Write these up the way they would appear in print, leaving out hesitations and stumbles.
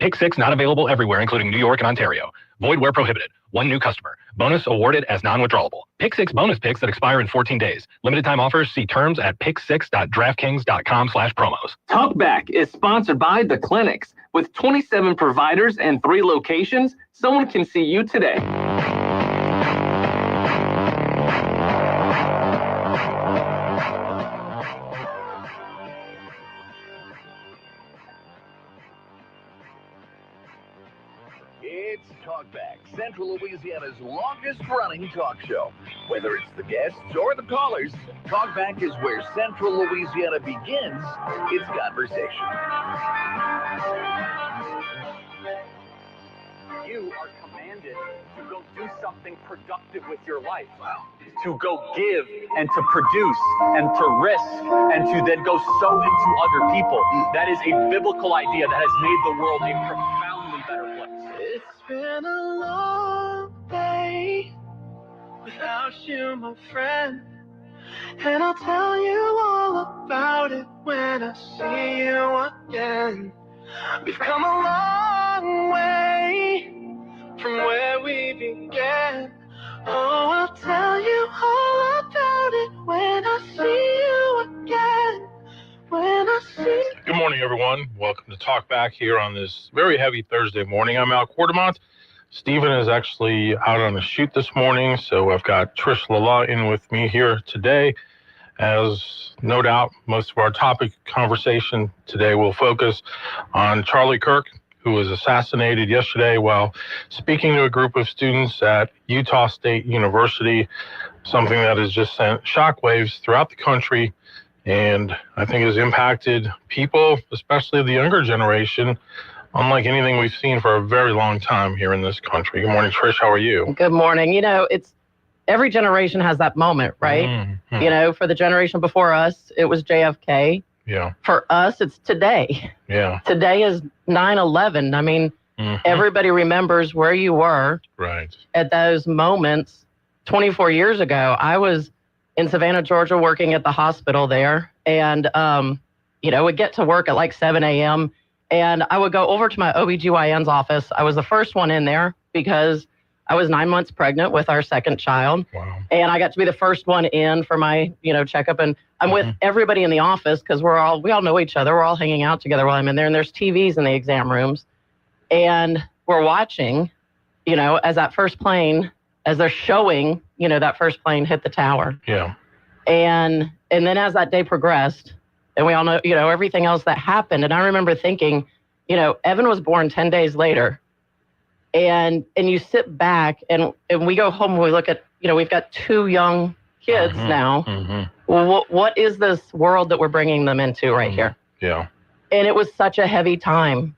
Pick 6 not available everywhere, including New York and Ontario. Void where prohibited. One new customer. Bonus awarded as non-withdrawable. Pick 6 bonus picks that expire in 14 days. Limited time offers. See terms at pick6.draftkings.com/promos. Talkback is sponsored by The Clinics. With 27 providers and 3 locations, someone can see you today. It's Talkback, Central Louisiana's longest-running talk show. Whether it's the guests or the callers, Talkback is where Central Louisiana begins its conversation. You are commanded to go do something productive with your life. Wow. To go give and to produce and to risk and to then go sow into other people. That is a biblical idea that has made the world a profoundly better place. It's been a long day without you, my friend, and I'll tell you all about it when I see you again. We've come a long way from where we began. Oh, I'll tell you all about it when I see you again. When I see. Good morning, everyone. Welcome to Talkback here on this very heavy Thursday morning. I'm Al Quartermont. Stephen is actually out on a shoot this morning, so I've got Trish in with me here today. As no doubt, most of our topic conversation today will focus on Charlie Kirk, who was assassinated yesterday while speaking to a group of students at Utah State University, something that has just sent shockwaves throughout the country and I think has impacted people, especially the younger generation, unlike anything we've seen for a very long time here in this country. Good morning, Trish. How are you? Good morning. You know, it's every generation has that moment, right? Mm-hmm. You know, for the generation before us, it was JFK. Yeah. For us, it's today. Yeah. Today is 9/11. I mean, everybody remembers where you were right at those moments 24 years ago. I was in Savannah, Georgia, working at the hospital there. And, you know, would get to work at like 7 a.m. And I would go over to my OBGYN's office. I was the first one in there because I was 9 months pregnant with our second child. Wow. And I got to be the first one in for my, you know, checkup. And I'm with everybody in the office because we all know each other. We're all hanging out together while I'm in there. And there's TVs in the exam rooms. And we're watching, you know, as that first plane, as they're showing, you know, that first plane hit the tower. Yeah. And then as that day progressed, and we all know, you know, everything else that happened. And I remember thinking, you know, Evan was born 10 days later. And you sit back and we go home and we look at, you know, we've got 2 young kids now. Well, what is this world that we're bringing them into right here? Yeah. And it was such a heavy time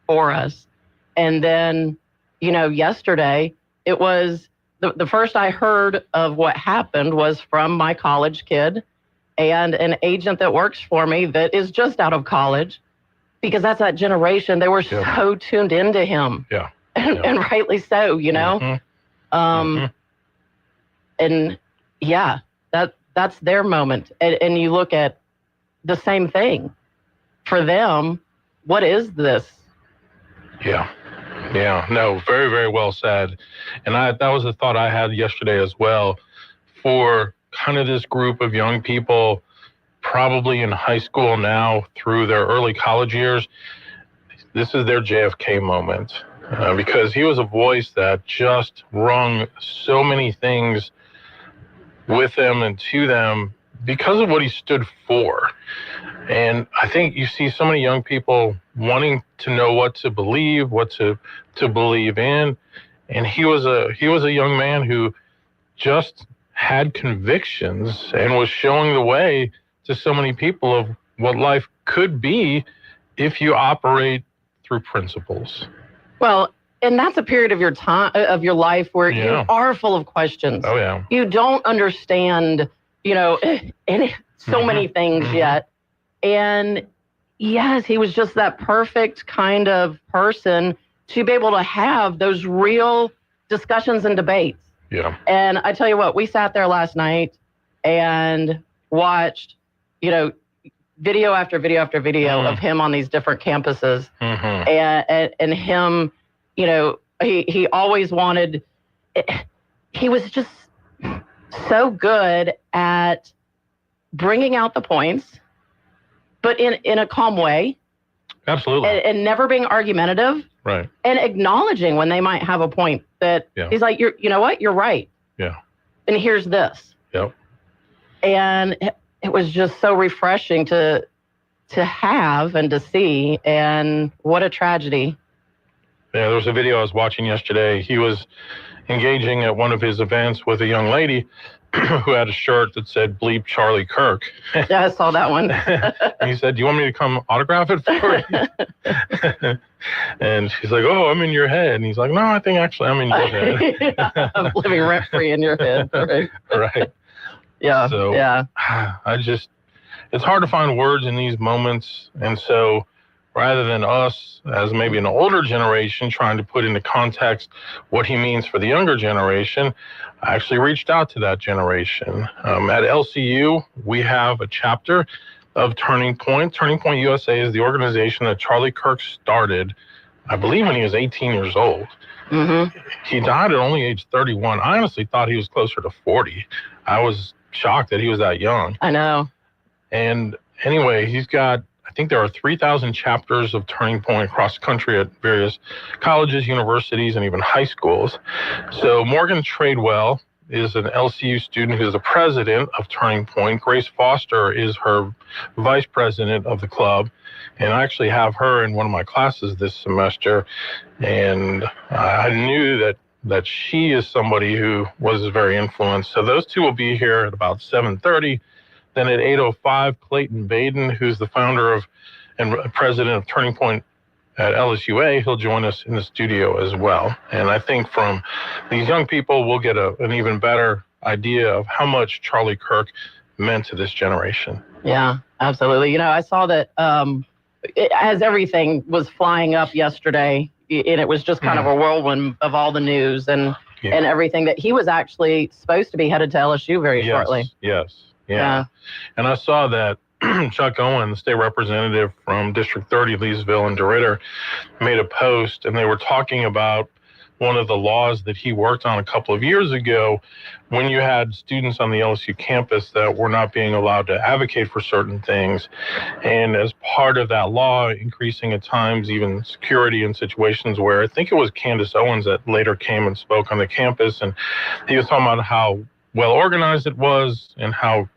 for us. And then, you know, yesterday, it was the first I heard of what happened was from my college kid and an agent that works for me that is just out of college, because that's that generation. They were so tuned into him. Yeah. And rightly so, you know. And yeah, that's their moment. And you look at the same thing for them. What is this? Yeah. No, very, very well said. And that was a thought I had yesterday as well, for kind of this group of young people, probably in high school now through their early college years. This is their JFK moment, because he was a voice that just rung so many things with them and to them because of what he stood for. And I think you see so many young people wanting to know what to believe, what to believe in. And he was a young man who just had convictions and was showing the way to so many people of what life could be if you operate through principles. Well, and that's a period of your time, of your life where you are full of questions. Oh, yeah. You don't understand, you know, so many things yet. And yes, he was just that perfect kind of person to be able to have those real discussions and debates. Yeah. And I tell you what, we sat there last night and watched, you know, video after video after video of him on these different campuses, and him, you know, he always wanted. He was just so good at bringing out the points, but in a calm way. Absolutely. And never being argumentative. Right. And acknowledging when they might have a point that he's like, you know what, you're right. Yeah. And here's this. Yep. And it was just so refreshing to have and to see. And what a tragedy. Yeah, there was a video I was watching yesterday. He was engaging at one of his events with a young lady who had a shirt that said "Bleep Charlie Kirk." Yeah, I saw that one. And he said, "Do you want me to come autograph it for you?" And she's like, "Oh, I'm in your head." And he's like, "No, I think actually I'm in your head." I'm living rent free in your head. Right. Right. Yeah. So, yeah. It's hard to find words in these moments. And so rather than us as maybe an older generation trying to put into context what he means for the younger generation, I actually reached out to that generation. At LCU, we have a chapter of Turning Point. Turning Point USA is the organization that Charlie Kirk started, I believe, when he was 18 years old. He died at only age 31. I honestly thought he was closer to 40. I was shocked that he was that young. I know. And anyway, he's got, I think there are 3,000 chapters of Turning Point across the country at various colleges, universities, and even high schools. So Morgan Tradewell is an LCU student who's the president of Turning Point. Grace Foster is her vice president of the club. And I actually have her in one of my classes this semester. And I knew that she is somebody who was very influenced. So those two will be here at about 7:30. Then at 8:05, Clayton Baden, who's the founder of and president of Turning Point at LSUA, he'll join us in the studio as well. And I think from these young people, we'll get an even better idea of how much Charlie Kirk meant to this generation. Yeah, absolutely. You know, I saw that as everything was flying up yesterday, and it was just kind of a whirlwind of all the news and everything, that he was actually supposed to be headed to LSU very shortly. Yes. Yeah. And I saw that Chuck Owen, the state representative from District 30, Leesville and DeRidder, made a post, and they were talking about one of the laws that he worked on a couple of years ago when you had students on the LSU campus that were not being allowed to advocate for certain things. And as part of that law, increasing at times even security in situations where I think it was Candace Owens that later came and spoke on the campus. And he was talking about how well organized it was and how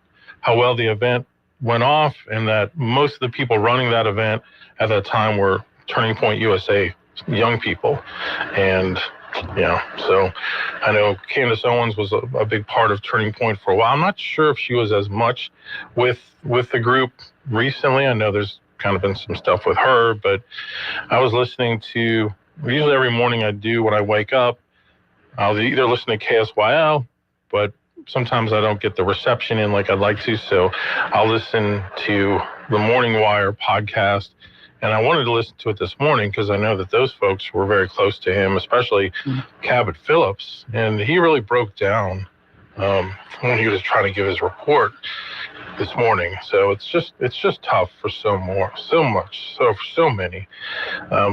well the event went off, and that most of the people running that event at that time were Turning Point USA young people. And so I know Candace Owens was a big part of Turning Point for a while. I'm not sure if she was as much with the group recently. I know there's kind of been some stuff with her, but I was listening to, usually every morning I do when I wake up, I'll either listen to KSYL, but sometimes I don't get the reception in like I'd like to, so I'll listen to the Morning Wire podcast. And I wanted to listen to it this morning because I know that those folks were very close to him, especially Cabot Phillips. And he really broke down when he was trying to give his report this morning. So it's just tough for so many.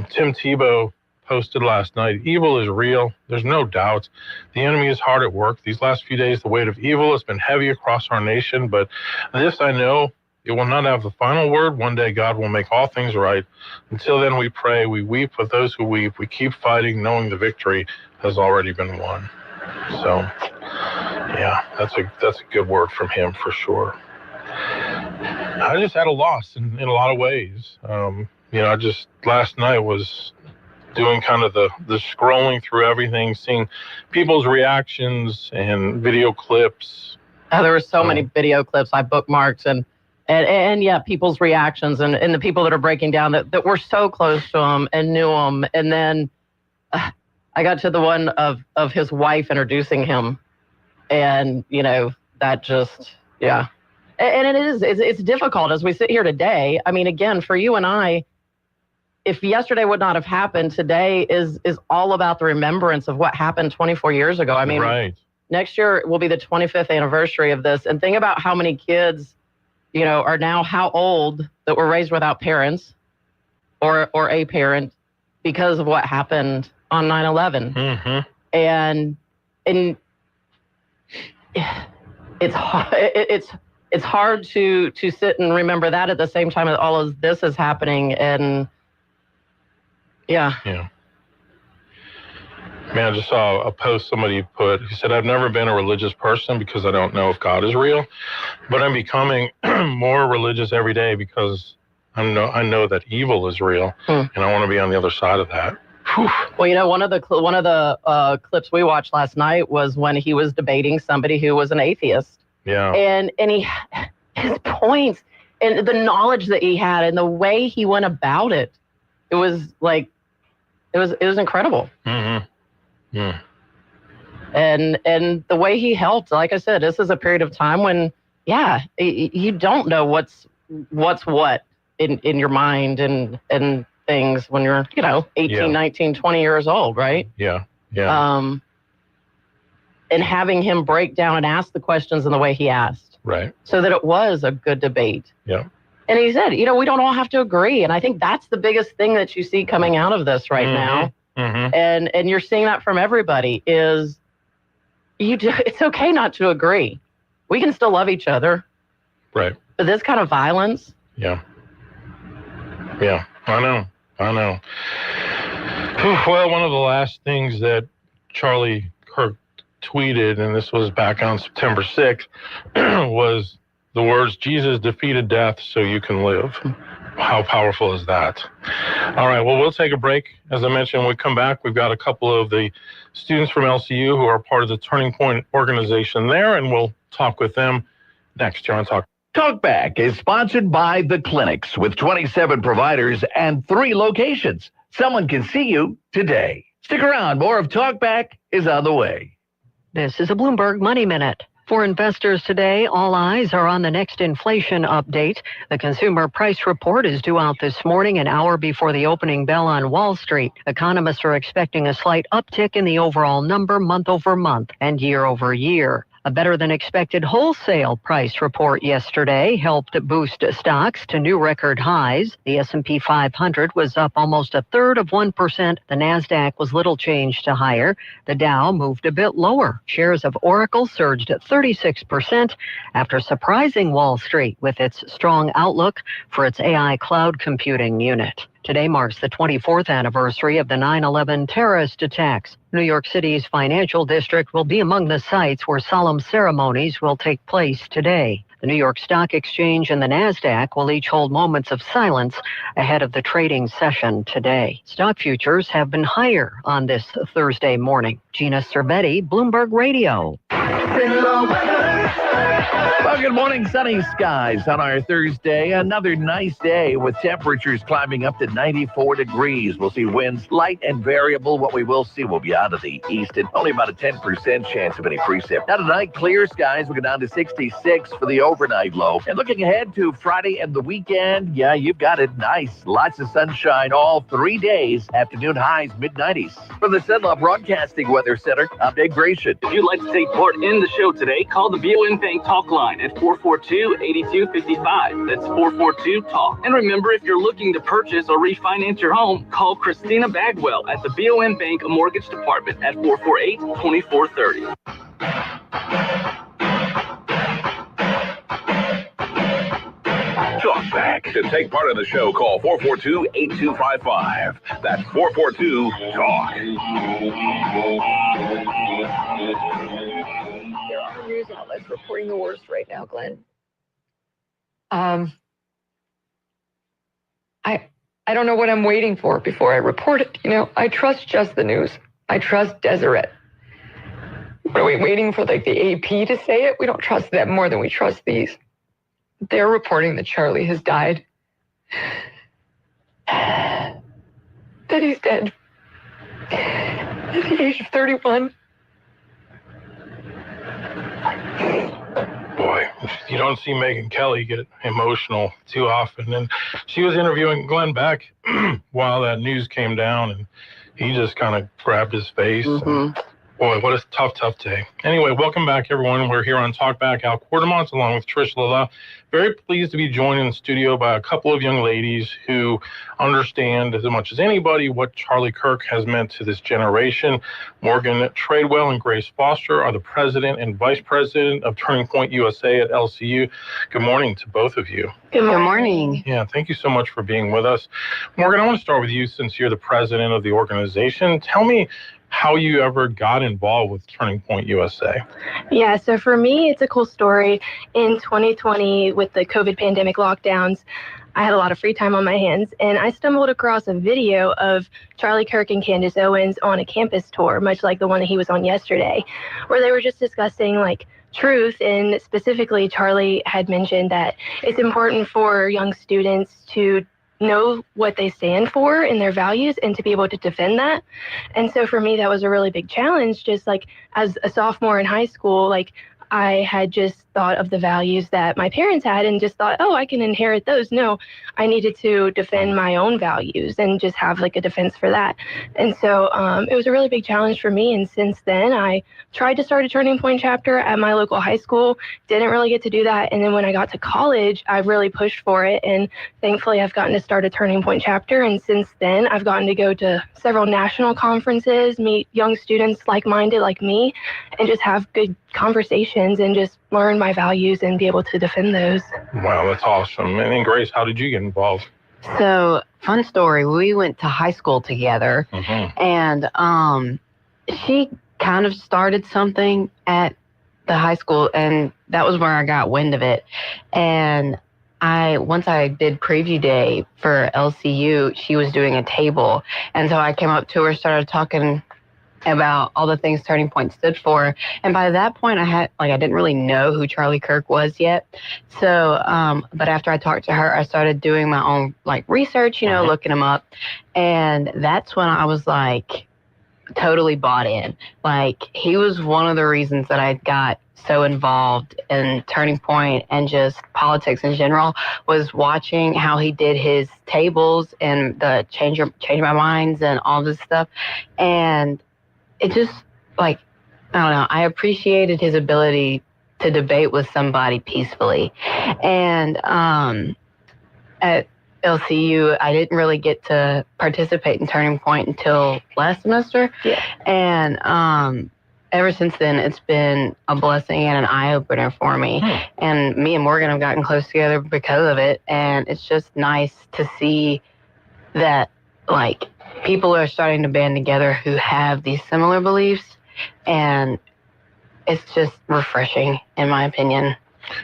Tim Tebow posted last night, evil is real. There's no doubt. The enemy is hard at work. These last few days, the weight of evil has been heavy across our nation. But this I know, it will not have the final word. One day God will make all things right. Until then, we pray, we weep with those who weep. We keep fighting, knowing the victory has already been won. So, yeah, that's a good word from him for sure. I just had a loss in a lot of ways. I just last night was doing kind of the scrolling through everything, seeing people's reactions and video clips. Oh, there were so many video clips I bookmarked and yeah, people's reactions and the people that are breaking down that were so close to him and knew him. And then I got to the one of his wife introducing him, and that just, yeah. And it's difficult as we sit here today. I mean, again, for you and I, if yesterday would not have happened, today is all about the remembrance of what happened 24 years ago. I mean, right. Next year will be the 25th anniversary of this. And think about how many kids are now how old that were raised without parents or a parent because of what happened on 9/11. Mm-hmm. And it's hard to sit and remember that at the same time that all of this is happening. And yeah. Man, I just saw a post somebody put. He said, "I've never been a religious person because I don't know if God is real, but I'm becoming more religious every day because I know that evil is real, and I want to be on the other side of that." Whew. Well, one of the clips we watched last night was when he was debating somebody who was an atheist. Yeah. And his points and the knowledge that he had and the way he went about it, it was incredible. Mm-hmm. Yeah. And the way he helped, like I said, this is a period of time when, you don't know what's what in your mind and things when you're, 18, 19, 20 years old, right? Yeah. And having him break down and ask the questions in the way he asked. Right. So that it was a good debate. Yeah. And he said, we don't all have to agree. And I think that's the biggest thing that you see coming out of this right now. Mm-hmm. And you're seeing that from everybody is it's okay not to agree. We can still love each other. Right. But this kind of violence. Yeah. I know. Well, one of the last things that Charlie Kirk tweeted, and this was back on September 6th, was the words, "Jesus defeated death so you can live." How powerful is that? All right, well, we'll take a break. As I mentioned, when we come back, we've got a couple of the students from LCU who are part of the Turning Point organization there, and we'll talk with them next here on Talk. Talkback is sponsored by The Clinics with 27 providers and 3 locations. Someone can see you today. Stick around. More of Talkback is on the way. This is a Bloomberg Money Minute. For investors today, all eyes are on the next inflation update. The consumer price report is due out this morning, an hour before the opening bell on Wall Street. Economists are expecting a slight uptick in the overall number month over month and year over year. A better-than-expected wholesale price report yesterday helped boost stocks to new record highs. The S&P 500 was up almost 1/3%. The Nasdaq was little changed to higher. The Dow moved a bit lower. Shares of Oracle surged at 36% after surprising Wall Street with its strong outlook for its AI cloud computing unit. Today marks the 24th anniversary of the 9/11 terrorist attacks. New York City's financial district will be among the sites where solemn ceremonies will take place today. The New York Stock Exchange and the Nasdaq will each hold moments of silence ahead of the trading session today. Stock futures have been higher on this Thursday morning. Gina Cerbetti, Bloomberg Radio. Well, good morning. Sunny skies on our Thursday. Another nice day with temperatures climbing up to 94 degrees. We'll see winds light and variable. What we will see will be out of the east and only about a 10% chance of any precip. Now tonight, clear skies. We'll go down to 66 for the overnight low. And looking ahead to Friday and the weekend, yeah, you've got it nice. Lots of sunshine all 3 days. Afternoon highs, mid-90s. From the Sunlaw Broadcasting Weather Center, I'm Dave Gratian. If you'd like to take part in the show today, call the BON Bank Talk line at 442-8255. That's 442-TALK. And remember, if you're looking to purchase or refinance your home, call Christina Bagwell at the BON Bank Mortgage Department at 448-2430. Talkback. To take part in the show, call 442-8255. That's 442-TALK. There are news outlets reporting the worst right now, Glenn. I don't know what I'm waiting for before I report it. I trust Just the News. I trust Deseret. What are we waiting for, the AP to say it? We don't trust them more than we trust these. They're reporting that Charlie has died. That he's dead. At the age of 31. Boy, you don't see Megyn Kelly get emotional too often. And she was interviewing Glenn Beck while that news came down, and he just kind of grabbed his face. Mm-hmm. And, Boy, what a tough day. Anyway, welcome back, everyone. We're here on Talkback. Al Quartermont, along with Trish Lilla. Very pleased to be joined in the studio by a couple of young ladies who understand as much as anybody what Charlie Kirk has meant to this generation. Morgan Tradewell and Grace Foster are the president and vice president of Turning Point USA at LCU. Good morning to both of you. Good morning. Yeah, thank you so much for being with us. Morgan, I want to start with you since you're the president of the organization. Tell me how you ever got involved with Turning Point USA. Yeah, so for me, it's a cool story. In 2020, with the COVID pandemic lockdowns, I had a lot of free time on my hands, and I stumbled across a video of Charlie Kirk and Candace Owens on a campus tour, much like the one that he was on yesterday, where they were just discussing like truth. And specifically, Charlie had mentioned that it's important for young students to know what they stand for and their values and to be able to defend that. And so for me, that was a really big challenge. Just like as a sophomore in high school, like I had just thought of the values that my parents had and just thought, oh, I can inherit those. No, I needed to defend my own values and just have like a defense for that. And so it was a really big challenge for me. And since then, I tried to start a Turning Point chapter at my local high school, didn't really get to do that. And then when I got to college, I really pushed for it. And thankfully, I've gotten to start a Turning Point chapter. And since then, I've gotten to go to several national conferences, meet young students like-minded like me, and just have good conversations and just learn my values and be able to defend those. Wow, that's awesome. And then Grace, how did you get involved? So, fun story. We went to high school together, and she kind of started something at the high school, and that was where I got wind of it. And once I did preview day for LCU, she was doing a table, and so I came up to her, started talking about all the things Turning Point stood for. And by that point, I didn't really know who Charlie Kirk was yet. So, but after I talked to her, I started doing my own research, looking him up. And that's when I was totally bought in. He was one of the reasons that I got so involved in Turning Point and just politics in general, was watching how he did his tables and the change my minds and all this stuff. And it just, I don't know, I appreciated his ability to debate with somebody peacefully. And at LCU, I didn't really get to participate in Turning Point until last semester. Yeah. And ever since then, it's been a blessing and an eye-opener for me. And me and Morgan have gotten close together because of it. And it's just nice to see that, people are starting to band together who have these similar beliefs, and it's just refreshing, in my opinion.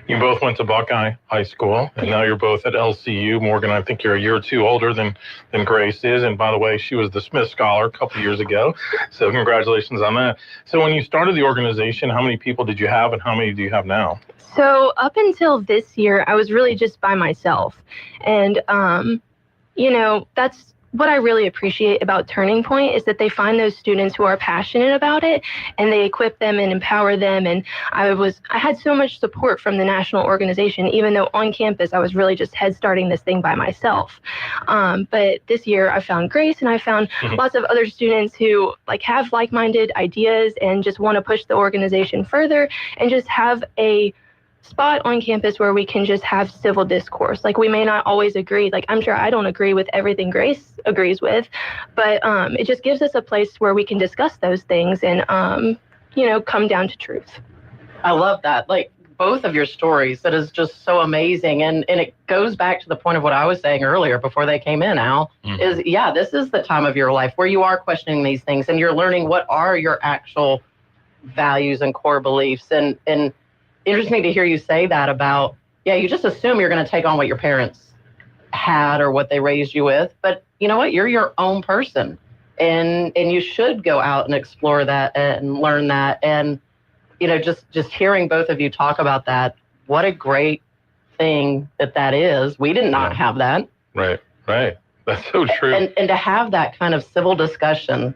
You both went to Buckeye High School, and now you're both at LCU. Morgan, I think you're a year or two older than Grace is, and by the way, she was the Smith Scholar a couple years ago, so congratulations on that. So when you started the organization, how many people did you have, and how many do you have now? So up until this year, I was really just by myself, and that's what I really appreciate about Turning Point, is that they find those students who are passionate about it and they equip them and empower them. And I had so much support from the national organization, even though on campus I was really just head starting this thing by myself. But this year I found Grace, and I found lots of other students who have like-minded ideas and just want to push the organization further and just have a spot on campus where we can just have civil discourse. We may not always agree. I'm sure I don't agree with everything Grace agrees with, but it just gives us a place where we can discuss those things and, come down to truth. I love that. Both of your stories, that is just so amazing. And it goes back to the point of what I was saying earlier before they came in, Al, is, this is the time of your life where you are questioning these things and you're learning what are your actual values and core beliefs. And interesting to hear you say that about, you just assume you're going to take on what your parents had or what they raised you with. But you know what? You're your own person. And you should go out and explore that and learn that. And, just hearing both of you talk about that, what a great thing that is. We did not have that. Right. That's so true. And to have that kind of civil discussion,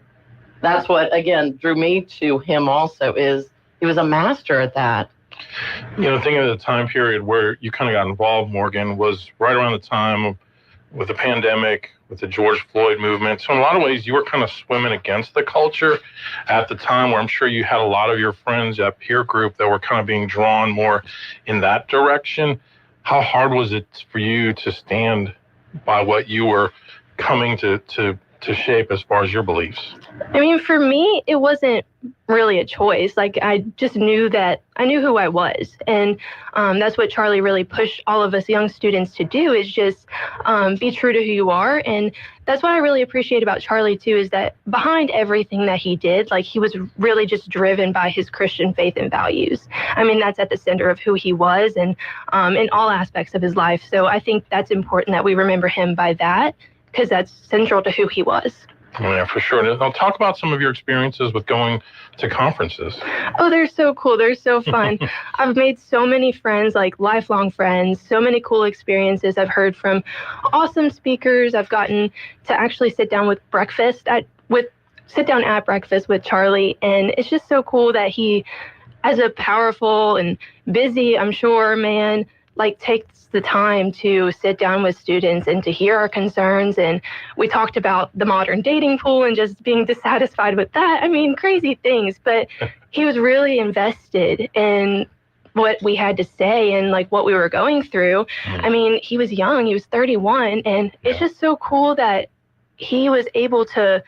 that's what, again, drew me to him also, is he was a master at that. Thinking of the time period where you kind of got involved, Morgan, was right around the time of with the pandemic, with the George Floyd movement. So in a lot of ways, you were kind of swimming against the culture at the time, where I'm sure you had a lot of your friends, that peer group, that were kind of being drawn more in that direction. How hard was it for you to stand by what you were coming to shape as far as your beliefs? I mean, for me, it wasn't really a choice. Like, I just knew that I knew who I was. And that's what Charlie really pushed all of us young students to do, is just be true to who you are. And that's what I really appreciate about Charlie, too, is that behind everything that he did, like, he was really just driven by his Christian faith and values. I mean, that's at the center of who he was, and in all aspects of his life. So I think that's important that we remember him by that, because that's central to who he was. Yeah, for sure. Now, talk about some of your experiences with going to conferences. Oh, they're so cool. They're so fun. I've made so many friends, like lifelong friends, so many cool experiences. I've heard from awesome speakers. I've gotten to actually sit down at breakfast with Charlie. And it's just so cool that he, as a powerful and busy, I'm sure, man, like, takes the time to sit down with students and to hear our concerns. And we talked about the modern dating pool and just being dissatisfied with that. I mean, crazy things, but he was really invested in what we had to say and like what we were going through. I mean, he was young, he was 31, and it's just so cool that he was able to,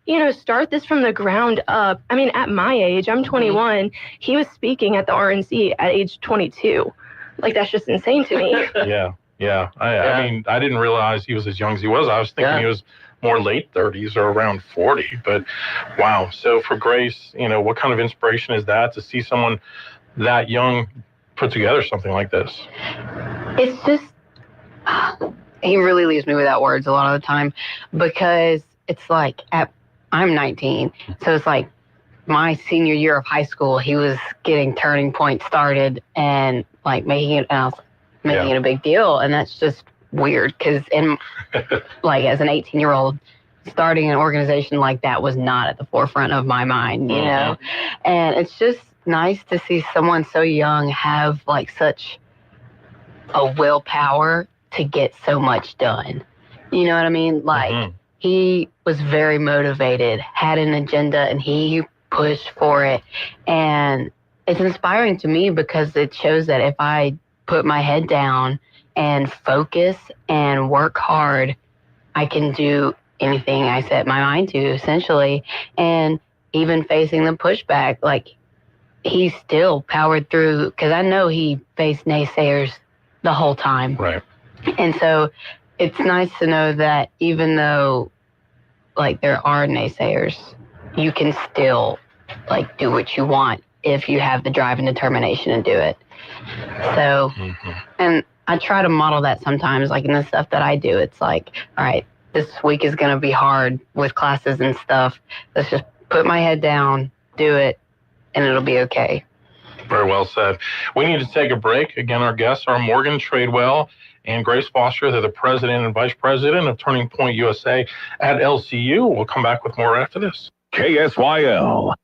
you know, start this from the ground up. I mean, at my age, I'm 21, he was speaking at the RNC at age 22. Like, that's just insane to me. Yeah. I mean, I didn't realize he was as young as he was. I was thinking he was more late 30s or around 40. But wow. So for Grace, you know, what kind of inspiration is that to see someone that young put together something like this? It's just, he really leaves me without words a lot of the time, because it's like, I'm 19. So it's like my senior year of high school, he was getting Turning Point started and like making it a big deal. And that's just weird, because like, as an 18-year-old, starting an organization like that was not at the forefront of my mind, you know? And it's just nice to see someone so young have like such a willpower to get so much done. You know what I mean? Like, he was very motivated, had an agenda, and he pushed for it. And it's inspiring to me, because it shows that if I put my head down and focus and work hard, I can do anything I set my mind to, essentially. And even facing the pushback, like, he still powered through, because I know he faced naysayers the whole time. Right. And so it's nice to know that even though, like, there are naysayers, you can still, like, do what you want if you have the drive and determination to do it. So, and I try to model that sometimes, like, in the stuff that I do. It's like, all right, this week is going to be hard with classes and stuff. Let's just put my head down, do it, and it'll be okay. Very well said. We need to take a break. Again, our guests are Morgan Tradewell and Grace Foster. They're the president and vice president of Turning Point USA at LCU. We'll come back with more after this. KSYL.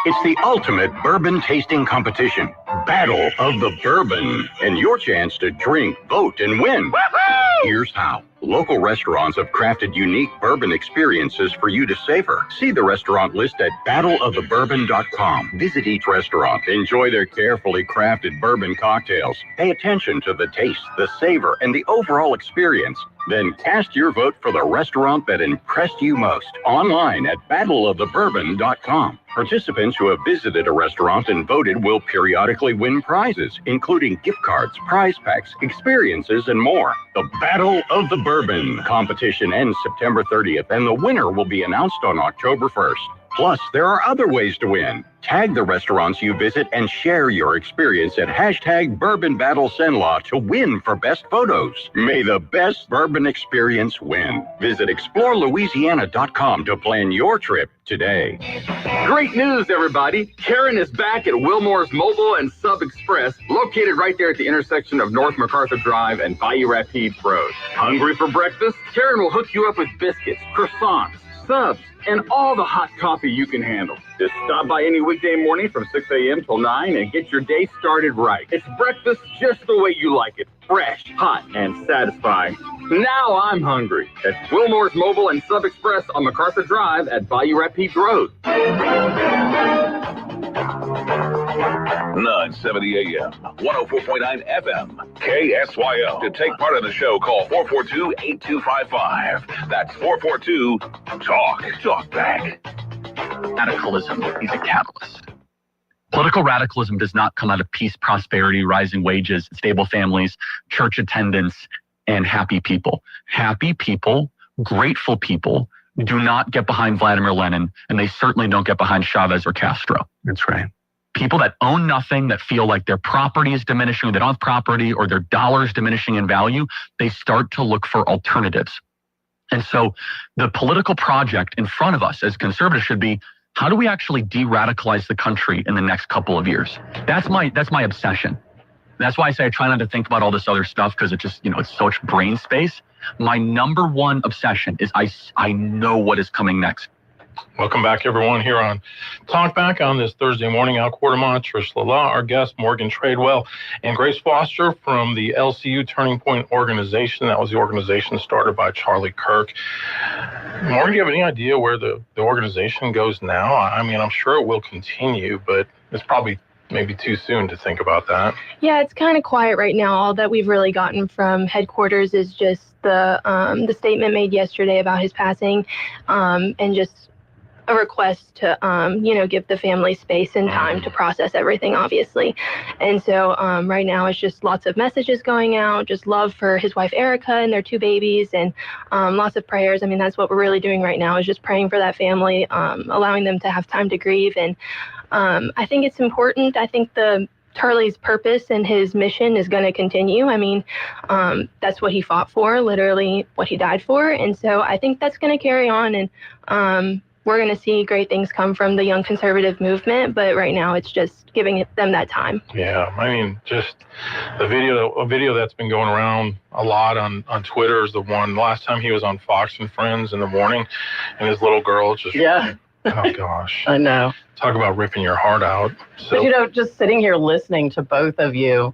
It's the ultimate bourbon tasting competition. Battle of the Bourbon. And your chance to drink, vote, and win. Woo-hoo! Here's how. Local restaurants have crafted unique bourbon experiences for you to savor. See the restaurant list at battleofthebourbon.com. Visit each restaurant. Enjoy their carefully crafted bourbon cocktails. Pay attention to the taste, the savor, and the overall experience. Then cast your vote for the restaurant that impressed you most online at battleofthebourbon.com. Participants who have visited a restaurant and voted will periodically win prizes, including gift cards, prize packs, experiences, and more. The Battle of the Bourbon competition ends September 30th, and the winner will be announced on October 1st. Plus, there are other ways to win. Tag the restaurants you visit and share your experience at #BourbonBattleSenLaw to win for best photos. May the best bourbon experience win. Visit ExploreLouisiana.com to plan your trip today. Great news, everybody. Karen is back at Wilmore's Mobile and Sub Express, located right there at the intersection of North MacArthur Drive and Bayou Rapide Road. Hungry for breakfast? Karen will hook you up with biscuits, croissants, subs, and all the hot coffee you can handle. Just stop by any weekday morning from 6 a.m. till 9 and get your day started right. It's breakfast just the way you like it. Fresh, hot, and satisfying. Now I'm hungry. At Wilmore's Mobile and Sub Express on MacArthur Drive at Bayou Rapide Road. 970 AM, 104.9 FM, KSYO. To take part in the show, call 442-8255. That's 442-TALK. Talkback. Radicalism is a catalyst. Political radicalism does not come out of peace, prosperity, rising wages, stable families, church attendance, and happy people. Happy people, grateful people, do not get behind Vladimir Lenin, and they certainly don't get behind Chavez or Castro. That's right. People that own nothing, that feel like their property is diminishing, they don't have property, or their dollar is diminishing in value, they start to look for alternatives. And so the political project in front of us as conservatives should be, how do we actually de-radicalize the country in the next couple of years? That's my obsession. That's why I say I try not to think about all this other stuff, because it just, it's so much brain space. My number one obsession is I know what is coming next. Welcome back, everyone, here on Talkback on this Thursday morning. Al Quartermont, Trish Lala, our guest, Morgan Tradewell, and Grace Foster from the LCU Turning Point organization. That was the organization started by Charlie Kirk. Morgan, do you have any idea where the organization goes now? I mean, I'm sure it will continue, but it's probably maybe too soon to think about that. Yeah, it's kind of quiet right now. All that we've really gotten from headquarters is just the statement made yesterday about his passing, and just a request to, give the family space and time to process everything, obviously. And so right now it's just lots of messages going out, just love for his wife, Erica, and their 2 babies, and lots of prayers. I mean, that's what we're really doing right now, is just praying for that family, allowing them to have time to grieve. And I think it's important. I think Charlie's purpose and his mission is going to continue. I mean, that's what he fought for, literally what he died for. And so I think that's going to carry on, and we're going to see great things come from the young conservative movement. But right now it's just giving them that time. Yeah, I mean, just a video that's been going around a lot on Twitter is the one last time he was on Fox and Friends in the morning, and his little girl just... Yeah. Oh, gosh. I know. Talk about ripping your heart out. So, but, just sitting here listening to both of you,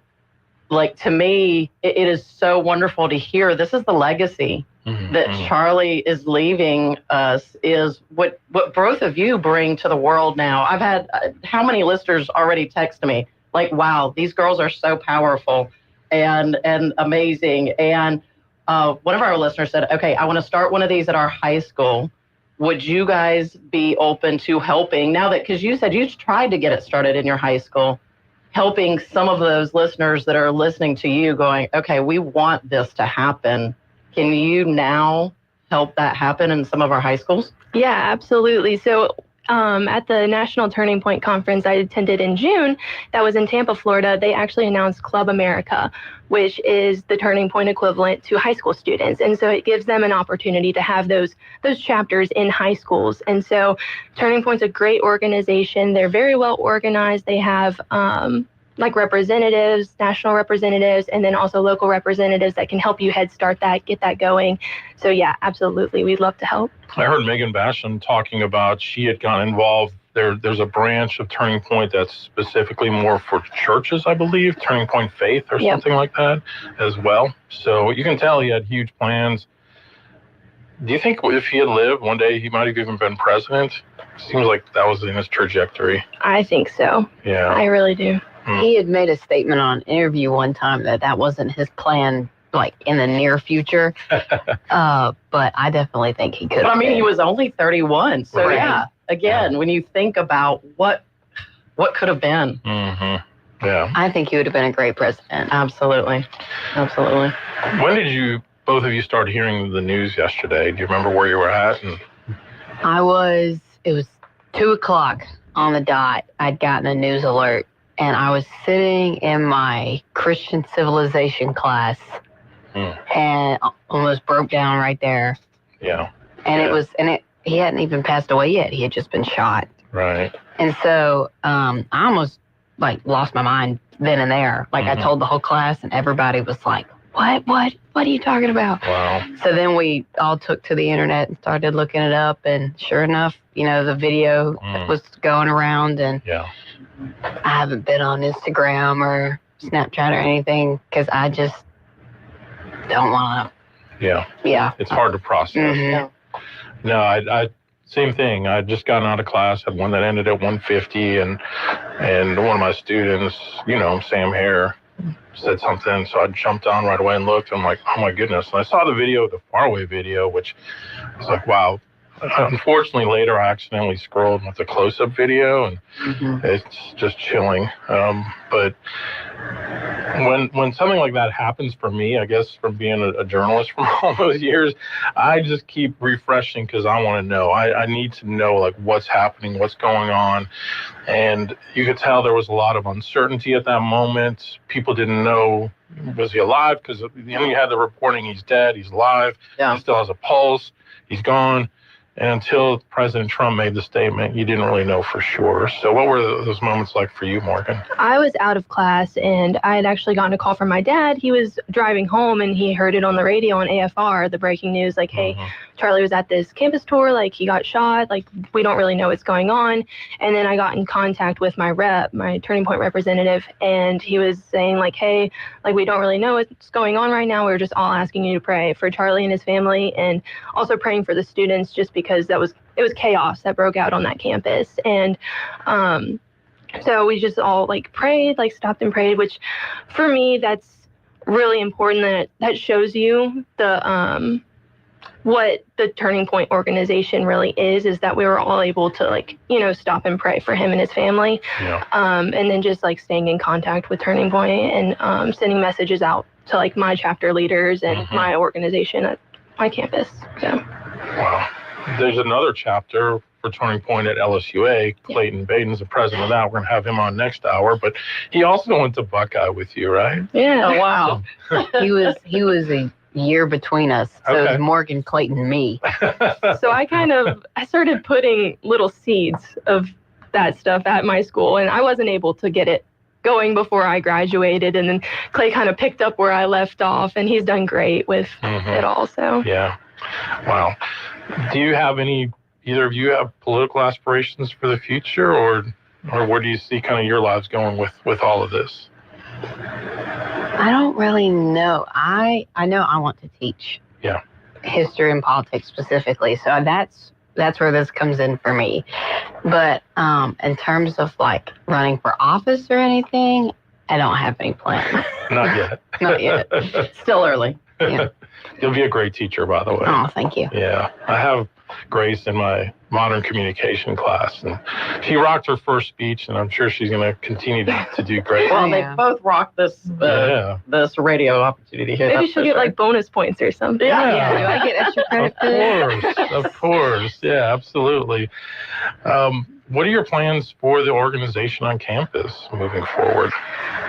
like, to me, it is so wonderful to hear. This is the legacy that Charlie is leaving us, is what both of you bring to the world now. I've had how many listeners already text me, like, wow, these girls are so powerful and amazing. And one of our listeners said, okay, I want to start one of these at our high school. Would you guys be open to helping now that, because you said you tried to get it started in your high school, helping some of those listeners that are listening to you going, okay, we want this to happen. Can you now help that happen in some of our high schools? Yeah, absolutely. So at the National Turning Point Conference I attended in June, that was in Tampa, Florida, they actually announced Club America, which is the Turning Point equivalent to high school students. And so it gives them an opportunity to have those chapters in high schools. And so Turning Point's a great organization. They're very well organized. They have like representatives, national representatives, and then also local representatives that can help you head start that, get that going. So yeah, absolutely. We'd love to help. I heard Megan Basham talking about she had gotten involved. There's a branch of Turning Point that's specifically more for churches, I believe, Turning Point Faith or something like that as well. So you can tell he had huge plans. Do you think if he had lived one day, he might have even been president? Seems like that was in his trajectory. I think so. Yeah. I really do. He had made a statement on an interview one time that wasn't his plan, like in the near future. But I definitely think he could. But I mean, he was only 31. So Right. yeah, again, when you think about what could have been. Mm-hmm. Yeah. I think he would have been a great president. Absolutely. Absolutely. When did both of you start hearing the news yesterday? Do you remember where you were at? And it was 2:00 on the dot. I'd gotten a news alert. And I was sitting in my Christian civilization class and almost broke down right there. Yeah. And he hadn't even passed away yet. He had just been shot. Right. And so I almost lost my mind then and there. I told the whole class and everybody was like, what are you talking about? Wow. So then we all took to the internet and started looking it up, and sure enough, the video was going around, and I haven't been on Instagram or Snapchat or anything because I just don't want to. Yeah. It's hard to process. Mm-hmm. No, I same thing. I just gotten out of class, had one that ended at 150, and one of my students, Sam Hare, said something, so I jumped on right away and looked. I'm like, oh my goodness. And I saw the video, the faraway video, which was like, wow. Unfortunately, later I accidentally scrolled with the close-up video, and it's just chilling. But when something like that happens for me, I guess from being a journalist for all those years, I just keep refreshing because I want to know. I need to know like what's happening, what's going on. And you could tell there was a lot of uncertainty at that moment. People didn't know, was he alive? Because you had the reporting, he's dead, he's alive, he still has a pulse, he's gone. And until President Trump made the statement, you didn't really know for sure. So what were those moments like for you, Morgan? I was out of class, and I had actually gotten a call from my dad. He was driving home, and he heard it on the radio on AFR, the breaking news, like, hey, Charlie was at this campus tour, like, he got shot, like, we don't really know what's going on. And then I got in contact with my Turning Point representative, and he was saying, like, hey, like, we don't really know what's going on right now. We're just all asking you to pray for Charlie and his family, and also praying for the students, just because it was chaos that broke out on that campus. And so we just all like prayed, like stopped and prayed, which for me, that's really important. That shows you the what the Turning Point organization really is that we were all able to like, stop and pray for him and his family. And then just like staying in contact with Turning Point and sending messages out to like my chapter leaders and my organization at my campus. So. Wow. There's another chapter for Turning Point at LSUA. Clayton Baden's the president of that. We're going to have him on next hour. But he also went to Buckeye with you, right? Yeah. Oh, wow. He was a year between us. So it was Morgan, Clayton, me. So I started putting little seeds of that stuff at my school, and I wasn't able to get it going before I graduated. And then Clay kind of picked up where I left off, and he's done great with it all. So. Yeah. Wow. Do you have either of you have political aspirations for the future, or where do you see kind of your lives going with all of this? I don't really know. I know I want to teach. Yeah. History and politics specifically. So that's where this comes in for me. But in terms of like running for office or anything, I don't have any plans. Not yet. Not yet. Still early. Yeah. You'll be a great teacher, by the way. Oh, thank you. Yeah. I have Grace in my modern communication class, and she rocked her first speech, and I'm sure she's going to continue to do great. Well, they both rocked this radio opportunity here. Maybe she'll get like bonus points or something. Yeah. Do I get extra credit? Of course. Yeah, absolutely. What are your plans for the organization on campus moving forward?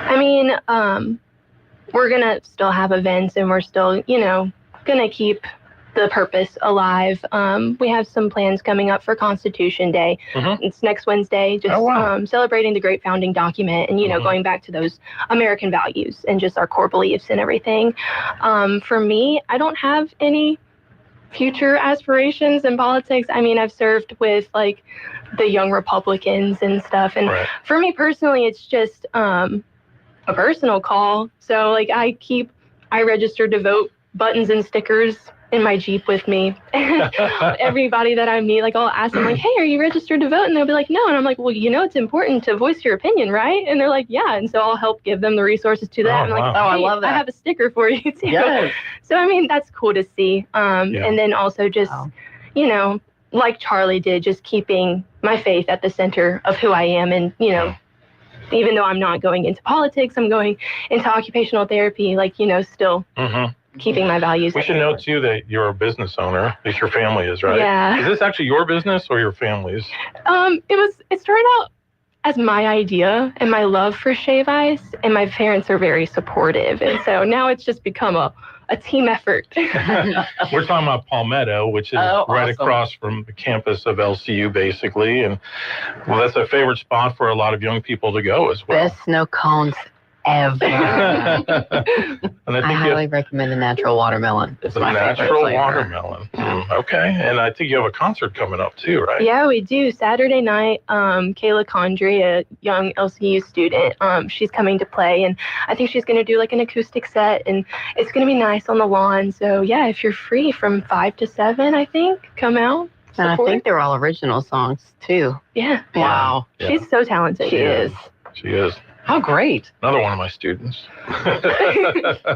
I mean, we're going to still have events, and we're still, going to keep the purpose alive. We have some plans coming up for Constitution Day. It's next Wednesday, just celebrating the great founding document and, going back to those American values and just our core beliefs and everything. For me, I don't have any future aspirations in politics. I mean, I've served with like the Young Republicans and stuff. And for me personally, it's just a personal call. So like I registered to vote buttons and stickers in my Jeep with me. Everybody that I meet, like I'll ask them like, hey, are you registered to vote? And they'll be like, no. And I'm like, well, it's important to voice your opinion, right? And they're like, yeah. And so I'll help give them the resources to that. And I'm like, hey, I love that. I have a sticker for you too. Yes. So, I mean, that's cool to see. And then also just, like Charlie did, just keeping my faith at the center of who I am. And, even though I'm not going into politics, I'm going into occupational therapy, like, still keeping my values. We should know, too, that you're a business owner. At least your family is, right? Yeah. Is this actually your business or your family's? It started out as my idea and my love for Shave Ice, and my parents are very supportive. And so now it's just become a team effort. We're talking about Palmetto, which is right across from the campus of LCU, basically. And, well, that's a favorite spot for a lot of young people to go as well. Best snow cones ever. And I highly recommend the natural watermelon. It's my natural favorite watermelon. Okay. And I think you have a concert coming up too, right? Yeah, we do. Saturday night, Kayla Condry, a young LCU student, she's coming to play, and I think she's going to do like an acoustic set, and it's going to be nice on the lawn. So yeah, if you're free from 5 to 7, I think, come out. And I think they're all original songs too. Yeah. Wow. Yeah. She's so talented. She is. She is. How great. Another one of my students.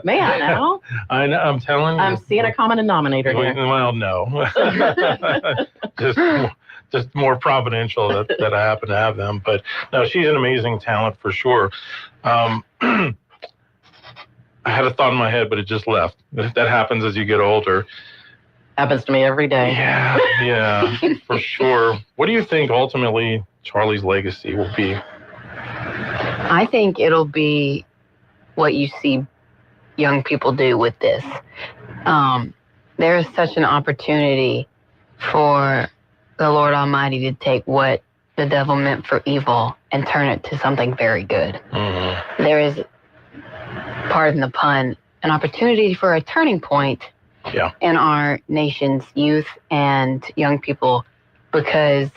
May I now? I'm telling you. I'm seeing a common denominator here. Well, no. just more providential that I happen to have them. But no, she's an amazing talent for sure. I had a thought in my head, but it just left. That happens as you get older. Happens to me every day. Yeah, for sure. What do you think ultimately Charlie's legacy will be? I think it'll be what you see young people do with this. There is such an opportunity for the Lord Almighty to take what the devil meant for evil and turn it to something very good. Mm-hmm. There is, pardon the pun, an opportunity for a turning point in our nation's youth and young people, because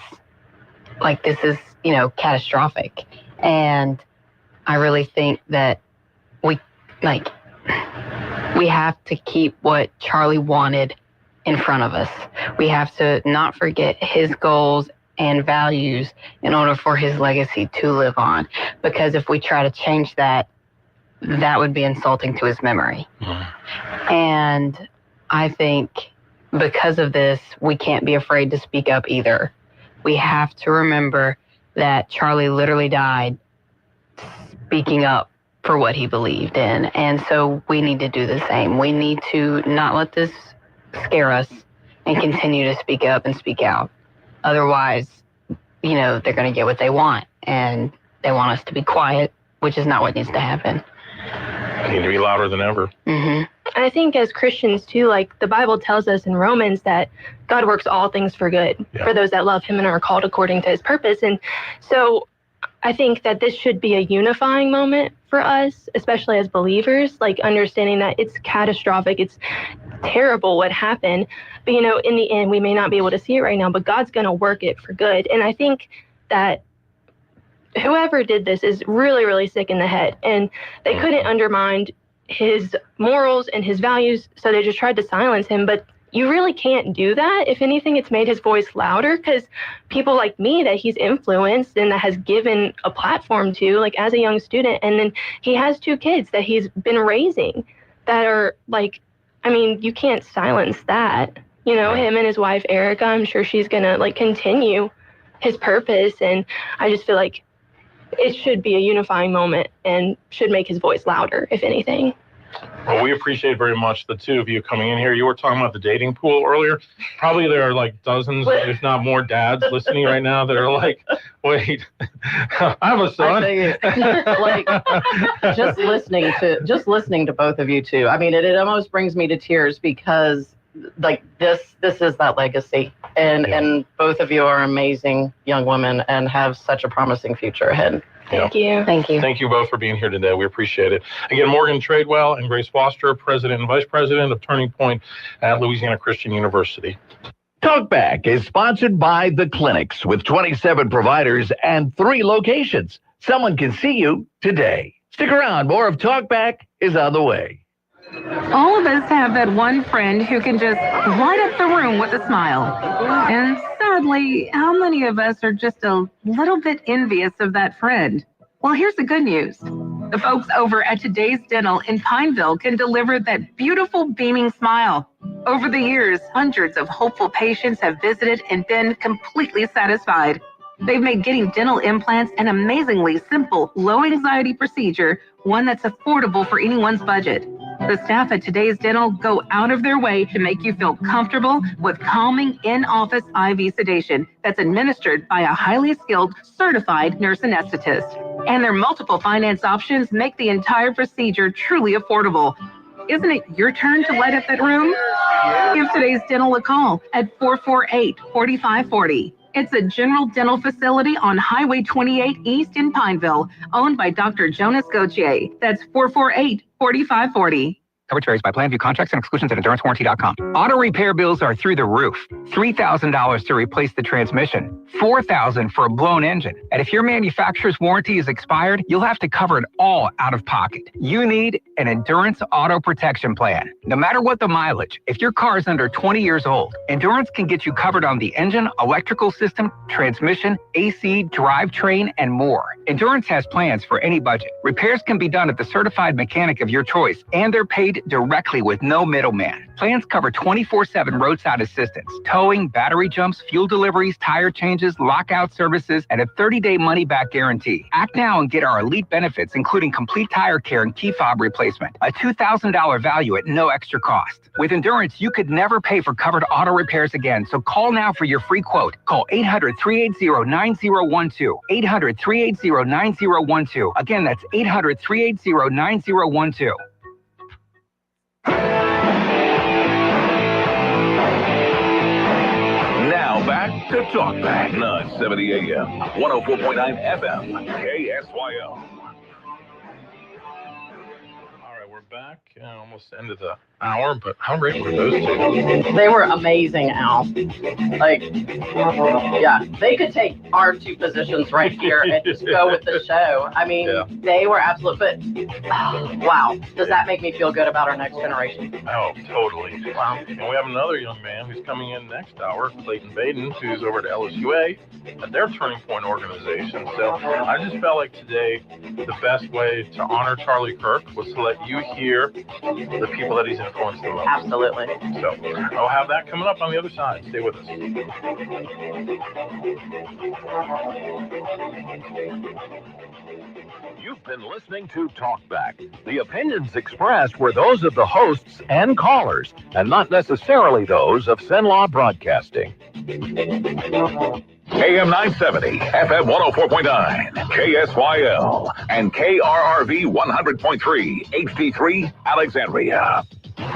like this is, catastrophic. And I really think that we have to keep what Charlie wanted in front of us. We have to not forget his goals and values in order for his legacy to live on. Because if we try to change that, that would be insulting to his memory. Mm. And I think because of this, we can't be afraid to speak up either. We have to remember that Charlie literally died speaking up for what he believed in. And so we need to do the same. We need to not let this scare us and continue to speak up and speak out. Otherwise, they're going to get what they want, and they want us to be quiet, which is not what needs to happen. We need to be louder than ever. Mm-hmm. I think as Christians too, like the Bible tells us in Romans that God works all things for good for those that love him and are called according to his purpose. And so I think that this should be a unifying moment for us, especially as believers, like understanding that it's catastrophic. It's terrible what happened. But, in the end, we may not be able to see it right now, but God's going to work it for good. And I think that whoever did this is really, really sick in the head, and they couldn't undermine his morals and his values, so they just tried to silence him. But you really can't do that. If anything, it's made his voice louder, because people like me that he's influenced and that has given a platform to, like as a young student, and then he has 2 kids that he's been raising that are like, you can't silence that. Him and his wife, Erica, I'm sure she's going to like continue his purpose. And I just feel like it should be a unifying moment and should make his voice louder, if anything. Well, we appreciate very much the two of you coming in here. You were talking about the dating pool earlier. Probably there are like dozens, if not more, dads listening right now that are like, wait, I have a son. Just listening to both of you two. It almost brings me to tears, because like this is that legacy, and both of you are amazing young women and have such a promising future ahead. Thank you. Thank you. Thank you both for being here today. We appreciate it. Again, Morgan Tradewell and Grace Foster, President and Vice President of Turning Point at Louisiana Christian University. Talkback is sponsored by The Clinics, with 27 providers and 3 locations. Someone can see you today. Stick around. More of Talkback is on the way. All of us have that one friend who can just light up the room with a smile. And sadly, how many of us are just a little bit envious of that friend? Well, here's the good news. The folks over at Today's Dental in Pineville can deliver that beautiful beaming smile. Over the years, hundreds of hopeful patients have visited and been completely satisfied. They've made getting dental implants an amazingly simple, low-anxiety procedure, one that's affordable for anyone's budget. The staff at Today's Dental go out of their way to make you feel comfortable with calming in-office IV sedation that's administered by a highly skilled, certified nurse anesthetist. And their multiple finance options make the entire procedure truly affordable. Isn't it your turn to light up that room? Give Today's Dental a call at 448-4540. It's a general dental facility on Highway 28 East in Pineville, owned by Dr. Jonas Gauthier. That's 448-4540. Coverage varies by plan, view contracts and exclusions at endurancewarranty.com. Auto repair bills are through the roof. $3,000 to replace the transmission, $4,000 for a blown engine. And if your manufacturer's warranty is expired, you'll have to cover it all out of pocket. You need an Endurance Auto Protection Plan. No matter what the mileage, if your car is under 20 years old, Endurance can get you covered on the engine, electrical system, transmission, AC, drivetrain, and more. Endurance has plans for any budget. Repairs can be done at the certified mechanic of your choice, and they're paid directly with no middleman. Plans cover 24/7 roadside assistance, towing, battery jumps, fuel deliveries, tire changes, lockout services, and a 30-day money-back guarantee. Act now and get our elite benefits, including complete tire care and key fob replacement. A $2,000 value at no extra cost. With Endurance, you could never pay for covered auto repairs again, so call now for your free quote. Call 800-380-9012. 800-380-9012. Again, that's 800-380-9012. Now back to Talkback, 970 AM, 104.9 FM, KSYL. All right, we're back. Almost the end of the hour, but how great were those two? They were amazing, Al. Like, yeah, they could take our two positions right here and just go with the show. I mean, they were absolute, but wow, does that make me feel good about our next generation? Oh, totally. Wow. And we have another young man who's coming in next hour, Clayton Baden, who's over at LSUA at their Turning Point organization. So I just felt like today the best way to honor Charlie Kirk was to let you hear the people that he's influenced the most. Absolutely. So I'll have that coming up on the other side. Stay with us. You've been listening to Talkback. The opinions expressed were those of the hosts and callers, and not necessarily those of Cenlaw Broadcasting. AM 970, FM 104.9, KSYL, and KRRV 100.3, HD3, Alexandria. This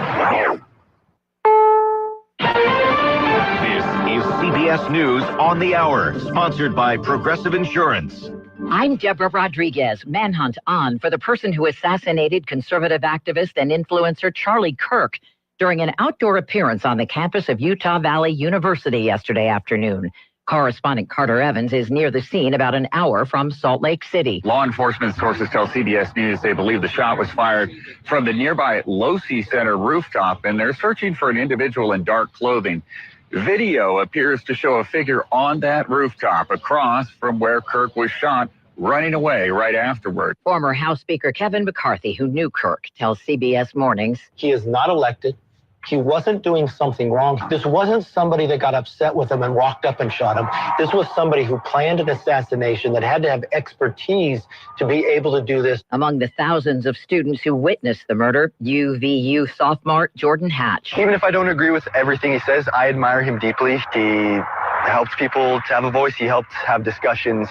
is CBS News on the Hour, sponsored by Progressive Insurance. I'm Deborah Rodriguez. Manhunt on for the person who assassinated conservative activist and influencer Charlie Kirk during an outdoor appearance on the campus of Utah Valley University yesterday afternoon. Correspondent Carter Evans is near the scene about an hour from Salt Lake City. Law enforcement sources tell CBS News they believe the shot was fired from the nearby Losi Center rooftop, and they're searching for an individual in dark clothing. Video appears to show a figure on that rooftop across from where Kirk was shot, running away right afterward. Former House Speaker Kevin McCarthy, who knew Kirk, tells CBS Mornings, he is not elected. He wasn't doing something wrong. This wasn't somebody that got upset with him and walked up and shot him. This was somebody who planned an assassination that had to have expertise to be able to do this. Among the thousands of students who witnessed the murder, UVU sophomore Jordan Hatch. Even if I don't agree with everything he says, I admire him deeply. He helps people to have a voice. He helps have discussions.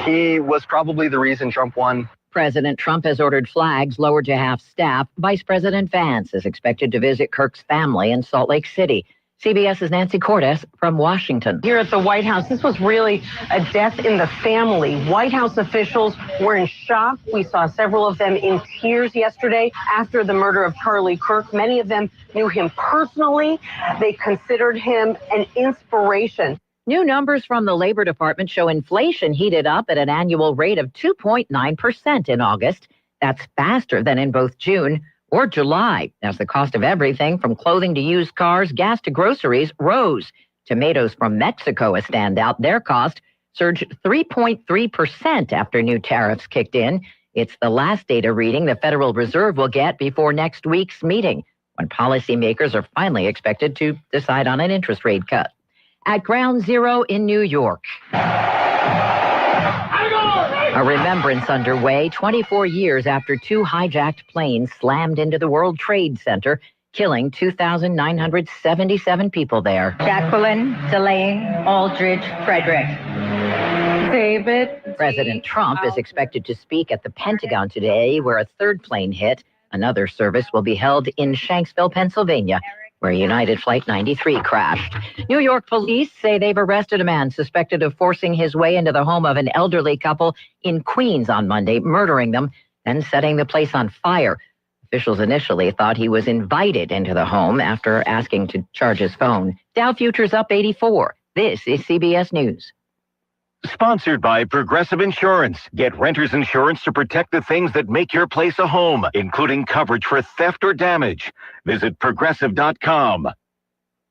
He was probably the reason Trump won. President Trump has ordered flags lowered to half staff. Vice President Vance is expected to visit Kirk's family in Salt Lake City. CBS's Nancy Cordes from Washington. Here at the White House, this was really a death in the family. White House officials were in shock. We saw several of them in tears yesterday after the murder of Charlie Kirk. Many of them knew him personally. They considered him an inspiration. New numbers from the Labor Department show inflation heated up at an annual rate of 2.9% in August. That's faster than in both June or July, as the cost of everything from clothing to used cars, gas to groceries rose. Tomatoes from Mexico, a standout. Their cost surged 3.3% after new tariffs kicked in. It's the last data reading the Federal Reserve will get before next week's meeting, when policymakers are finally expected to decide on an interest rate cut. At Ground Zero in New York, a remembrance underway 24 years after two hijacked planes slammed into the World Trade Center, killing 2,977 people there. Jacqueline, Delane, Aldridge, Frederick. David. President Trump is expected to speak at the Pentagon today, where a third plane hit. Another service will be held in Shanksville, Pennsylvania. where United Flight 93 crashed. New York police say they've arrested a man suspected of forcing his way into the home of an elderly couple in Queens on Monday, murdering them and setting the place on fire. Officials initially thought he was invited into the home after asking to charge his phone. Dow futures up 84. This is CBS News. Sponsored by Progressive Insurance. Get renter's insurance to protect the things that make your place a home, including coverage for theft or damage. Visit Progressive.com.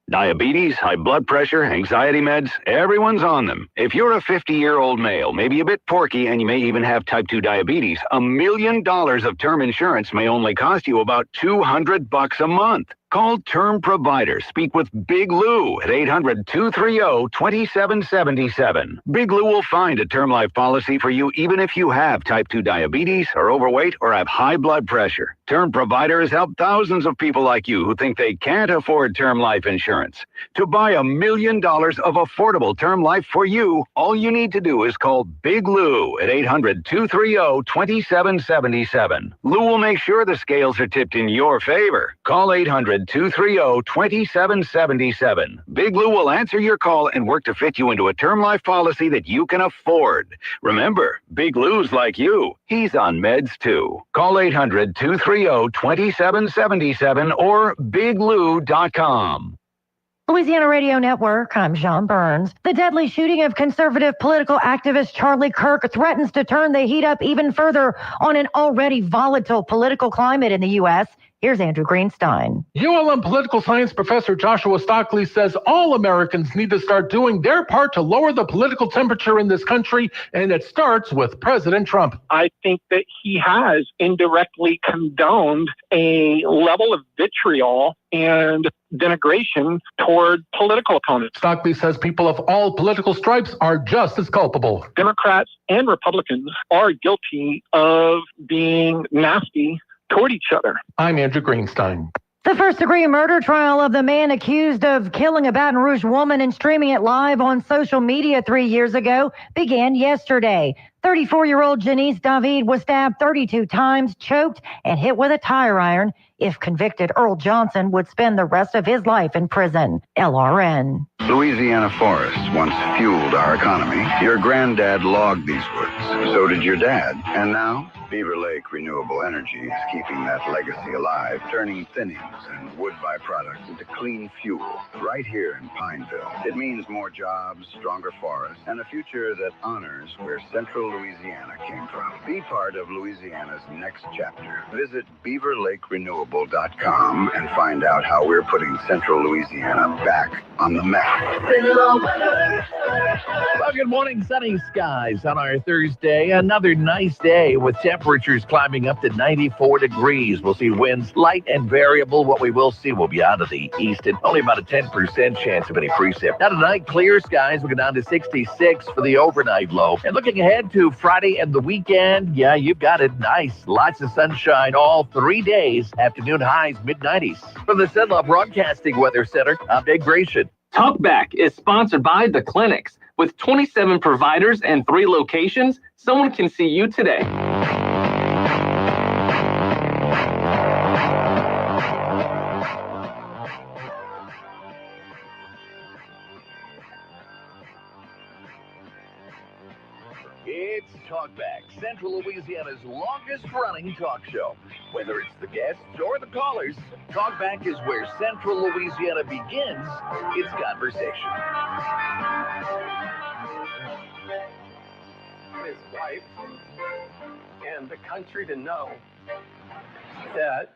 Diabetes, high blood pressure, anxiety meds, everyone's on them. If you're a 50-year-old male, maybe a bit porky, and you may even have type 2 diabetes, $1 million of term insurance may only cost you about $200 a month. Call Term Provider. Speak with Big Lou at 800-230-2777. Big Lou will find a term life policy for you even if you have type 2 diabetes, are overweight, or have high blood pressure. Term Provider has helped thousands of people like you who think they can't afford term life insurance. To buy $1 million of affordable term life for you, all you need to do is call Big Lou at 800-230-2777. Lou will make sure the scales are tipped in your favor. Call 800-230-2777. Big Lou will answer your call and work to fit you into a term life policy that you can afford. Remember, Big Lou's like you. He's on meds too. Call 800-230-2777 or biglou.com. Louisiana Radio Network, I'm John Burns. The deadly shooting of conservative political activist Charlie Kirk threatens to turn the heat up even further on an already volatile political climate in the U.S. Here's Andrew Greenstein. ULM political science professor Joshua Stockley says all Americans need to start doing their part to lower the political temperature in this country, and it starts with President Trump. I think that he has indirectly condoned a level of vitriol and denigration toward political opponents. Stockley says people of all political stripes are just as culpable. Democrats and Republicans are guilty of being nasty toward each other. I'm Andrew Greenstein. The first-degree murder trial of the man accused of killing a Baton Rouge woman and streaming it live on social media 3 years ago began yesterday. 34-year-old Janice David was stabbed 32 times, choked, and hit with a tire iron. If convicted, Earl Johnson would spend the rest of his life in prison. LRN. Louisiana forests once fueled our economy. Your granddad logged these woods. So did your dad. And now, Beaver Lake Renewable Energy is keeping that legacy alive, turning thinnings and wood byproducts into clean fuel right here in Pineville. It means more jobs, stronger forests, and a future that honors where Central Louisiana came from. Be part of Louisiana's next chapter. Visit BeaverLakeRenewable.com and find out how we're putting Central Louisiana back on the map. Well, good morning. Sunny skies on our Thursday. Another nice day with temperatures climbing up to 94 degrees. We'll see winds light and variable. What we will see will be out of the east and only about a 10% chance of any precip. Now tonight, clear skies. We'll go down to 66 for the overnight low. And looking ahead to Friday and the weekend, yeah, you've got it nice. Lots of sunshine all 3 days. Afternoon highs, mid-90s. From the Cenla Broadcasting Weather Center, I'm Dave Gratian. Talkback is sponsored by The Clinics. With 27 providers and 3 locations, someone can see you today. It's Talkback, Central Louisiana's longest-running talk show. Whether it's the guests or the callers, Talkback is where Central Louisiana begins its conversation. His wife and the country to know that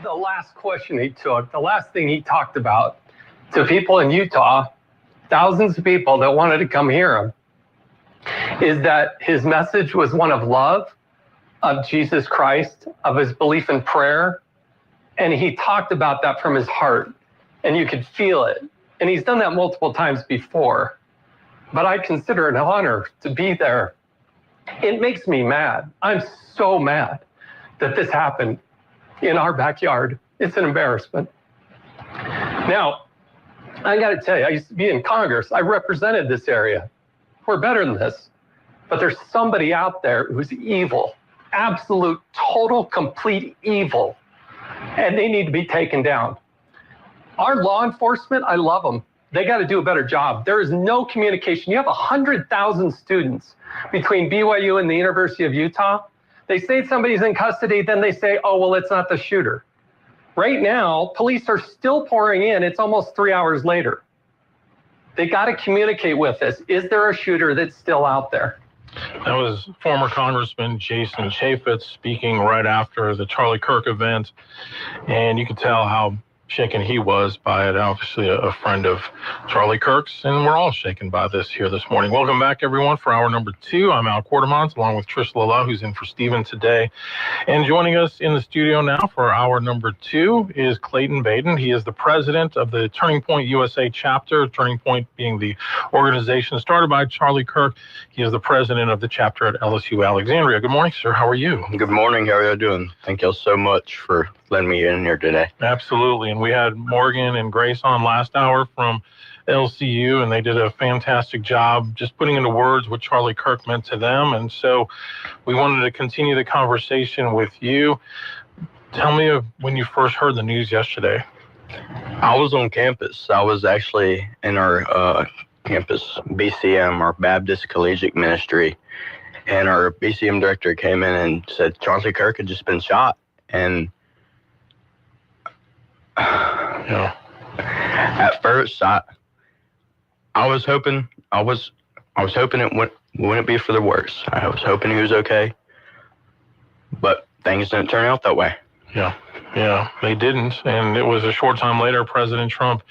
the last question he took, the last thing he talked about to people in Utah, thousands of people that wanted to come hear him, is that his message was one of love, of Jesus Christ, of his belief in prayer. And he talked about that from his heart, and you could feel it. And he's done that multiple times before. But I consider it an honor to be there. It makes me mad. I'm so mad that this happened in our backyard. It's an embarrassment. Now, I got to tell you, I used to be in Congress. I represented this area. We're better than this. But there's somebody out there who's evil, absolute, total, complete evil. And they need to be taken down. Our law enforcement, I love them. They got to do a better job. There is no communication. You have 100,000 students between BYU and the University of Utah. They say somebody's in custody, then they say, oh, well, it's not the shooter. Right now, police are still pouring in. It's almost 3 hours later. They got to communicate with us. Is there a shooter that's still out there? That was former Congressman Jason Chaffetz speaking right after the Charlie Kirk event. And you could tell how shaken he was by it. Obviously a friend of Charlie Kirk's, and we're all shaken by this here this morning. Welcome back, everyone, for hour number 2. I'm Al Quartermont, along with Trish Lala, who's in for Steven today. And joining us in the studio now for hour number 2 is Clayton Baden. He is the president of the Turning Point USA chapter, Turning Point being the organization started by Charlie Kirk. He is the president of the chapter at LSU Alexandria. Good morning, sir. How are you? Good morning. How are you doing? Thank you so much for letting me in here today. Absolutely. And we had Morgan and Grace on last hour from LCU, and they did a fantastic job just putting into words what Charlie Kirk meant to them. And so we wanted to continue the conversation with you. Tell me of when you first heard the news yesterday. I was on campus. I was actually in our campus BCM, our Baptist Collegiate Ministry, and our BCM director came in and said Charlie Kirk had just been shot. And at first, I was hoping it wouldn't be for the worse. I was hoping he was okay, but things didn't turn out that way. Yeah, they didn't. And it was a short time later, President Trump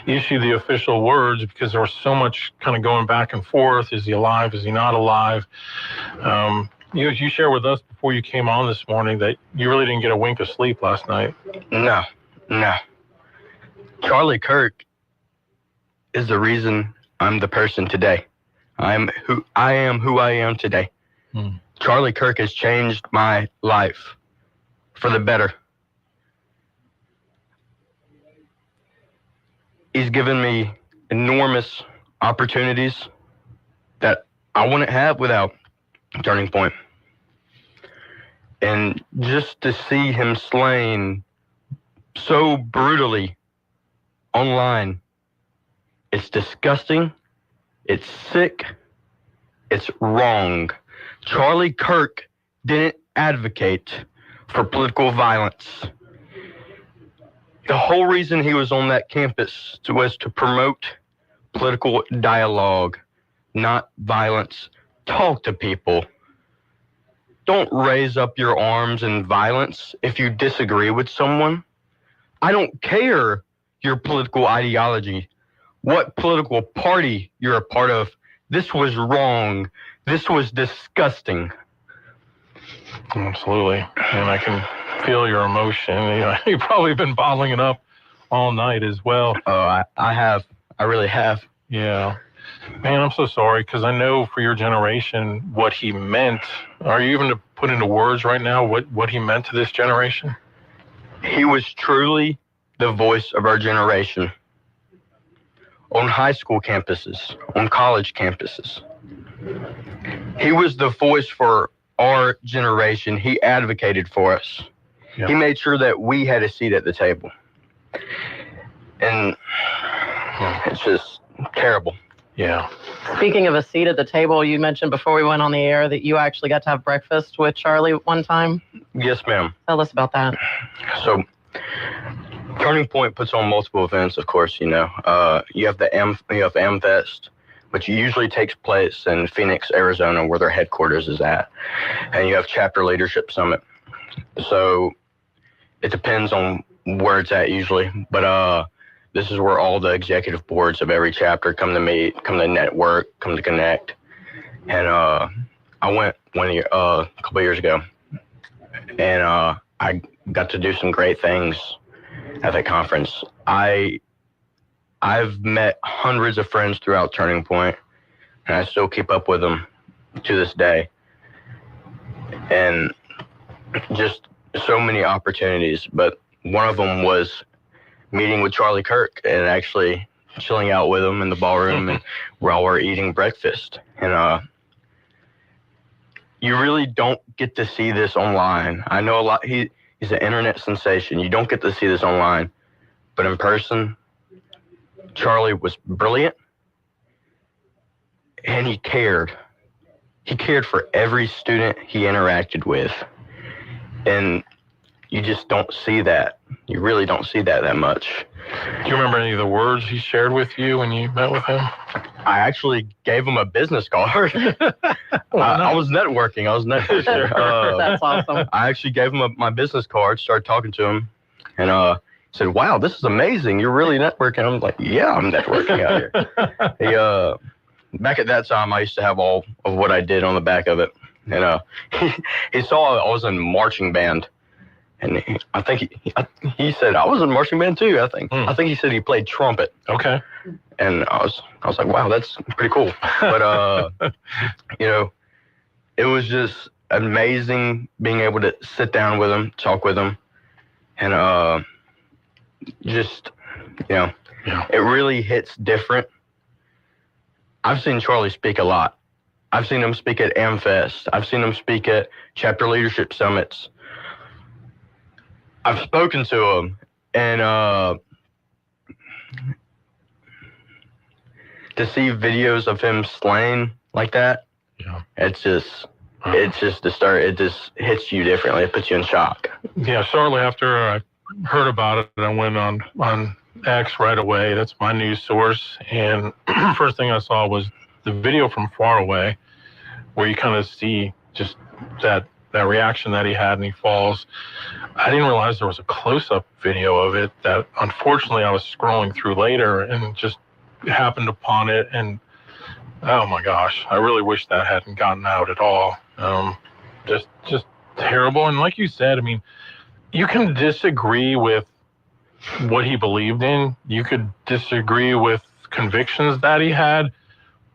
issued the official words because there was so much kind of going back and forth. Is he alive? Is he not alive? You shared with us before you came on this morning that you really didn't get a wink of sleep last night. No. Charlie Kirk is the reason I'm the person today. I am who I am today. Charlie Kirk has changed my life for the better. He's given me enormous opportunities that I wouldn't have without Turning Point. And just to see him slain so brutally online, it's disgusting, it's sick, it's wrong. Charlie Kirk didn't advocate for political violence. The whole reason he was on that campus was to promote political dialogue, not violence. Talk to people. Don't raise up your arms in violence if you disagree with someone. I don't care your political ideology, what political party you're a part of. This was wrong. This was disgusting. Absolutely. And I can feel your emotion. You've probably been bottling it up all night as well. Oh, I have. I really have. Yeah. Man, I'm so sorry, because I know for your generation what he meant. Are you even to put into words right now what he meant to this generation? He was truly the voice of our generation. On high school campuses, on college campuses. He was the voice for our generation. He advocated for us. Yeah. He made sure that we had a seat at the table. And it's just terrible. Yeah. Speaking of a seat at the table, you mentioned before we went on the air that you actually got to have breakfast with Charlie one time. Yes, ma'am. Tell us about that. So, Turning Point puts on multiple events, of course, you have the AmFest, which usually takes place in Phoenix, Arizona, where their headquarters is at. And you have Chapter Leadership Summit. So it depends on where it's at usually, but this is where all the executive boards of every chapter come to meet, come to network, come to connect. And I went a couple of years ago, and I got to do some great things at that conference. I've met hundreds of friends throughout Turning Point, and I still keep up with them to this day. And just so many opportunities, but one of them was meeting with Charlie Kirk and actually chilling out with him in the ballroom and while we're eating breakfast. And you really don't get to see this online. I know a lot. He's an internet sensation. You don't get to see this online, but in person, Charlie was brilliant, and he cared. He cared for every student he interacted with, and you just don't see that. You really don't see that much. Do you remember any of the words he shared with you when you met with him? I actually gave him a business card. I was networking. That's awesome. I actually gave him my business card, started talking to him, and said, "Wow, this is amazing. You're really networking." I'm like, "Yeah, I'm networking out here." Back at that time, I used to have all of what I did on the back of it. And he saw I was in marching band. And I think he said I was in marching band too. I think he said he played trumpet. Okay. And I was like, wow, that's pretty cool. But it was just amazing being able to sit down with him, talk with him, and it really hits different. I've seen Charlie speak a lot. I've seen him speak at AmFest. I've seen him speak at chapter leadership summits. I've spoken to him, and to see videos of him slain like that, it's just the start. It just hits you differently. It puts you in shock. Yeah, shortly after I heard about it, I went on X right away. That's my news source, and first thing I saw was the video from far away, where you kind of see just that reaction that he had, and he falls. I didn't realize there was a close-up video of it that unfortunately I was scrolling through later and just happened upon it, and oh my gosh, I really wish that hadn't gotten out at all. Just terrible. And like you said, I mean, you can disagree with what he believed in. You could disagree with convictions that he had,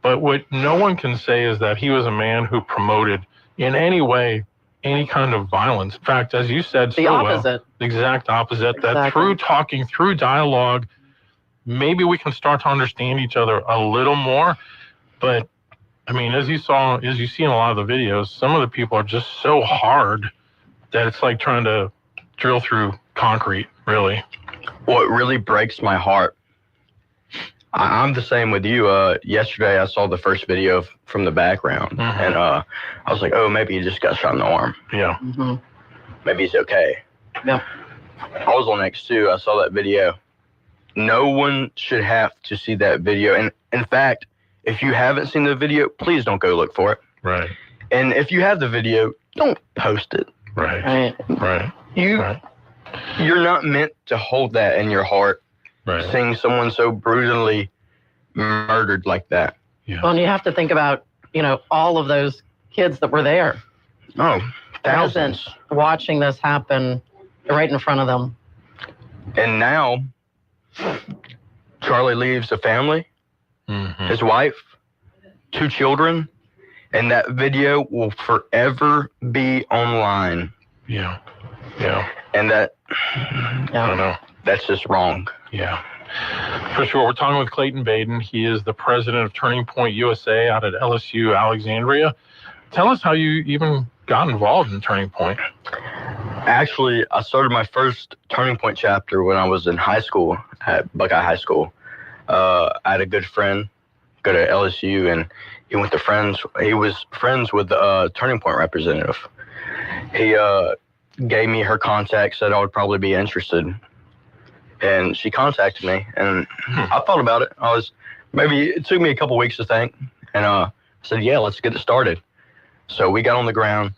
but what no one can say is that he was a man who promoted in any way any kind of violence. In fact, as you said, the opposite. The exact opposite. That through talking, through dialogue, maybe we can start to understand each other a little more. But I mean, as you see in a lot of the videos, some of the people are just so hard that it's like trying to drill through concrete, really. What really breaks my heart, I'm the same with you. Yesterday, I saw the first video from the background, and I was like, oh, maybe he just got shot in the arm. Yeah. Mm-hmm. Maybe he's okay. Yeah. I was on X2. I saw that video. No one should have to see that video. And in fact, if you haven't seen the video, please don't go look for it. Right. And if you have the video, don't post it. Right. You're not meant to hold that in your heart. Right. Seeing someone so brutally murdered like that. Yeah. Well, and you have to think about, all of those kids that were there. Oh, thousands. Watching this happen right in front of them. And now, Charlie leaves a family, his wife, 2 children, and that video will forever be online. Yeah. Yeah. And that, I don't know. That's just wrong. Yeah, for sure. We're talking with Clayton Baden. He is the president of Turning Point USA out at LSU Alexandria. Tell us how you even got involved in Turning Point. Actually, I started my first Turning Point chapter when I was in high school at Buckeye High School. I had a good friend go to LSU, and he was friends with the Turning Point representative. He gave me her contact, said I would probably be interested. And she contacted me, and I thought about it. It took me a couple weeks to think, and I said, yeah, let's get it started. So we got on the ground.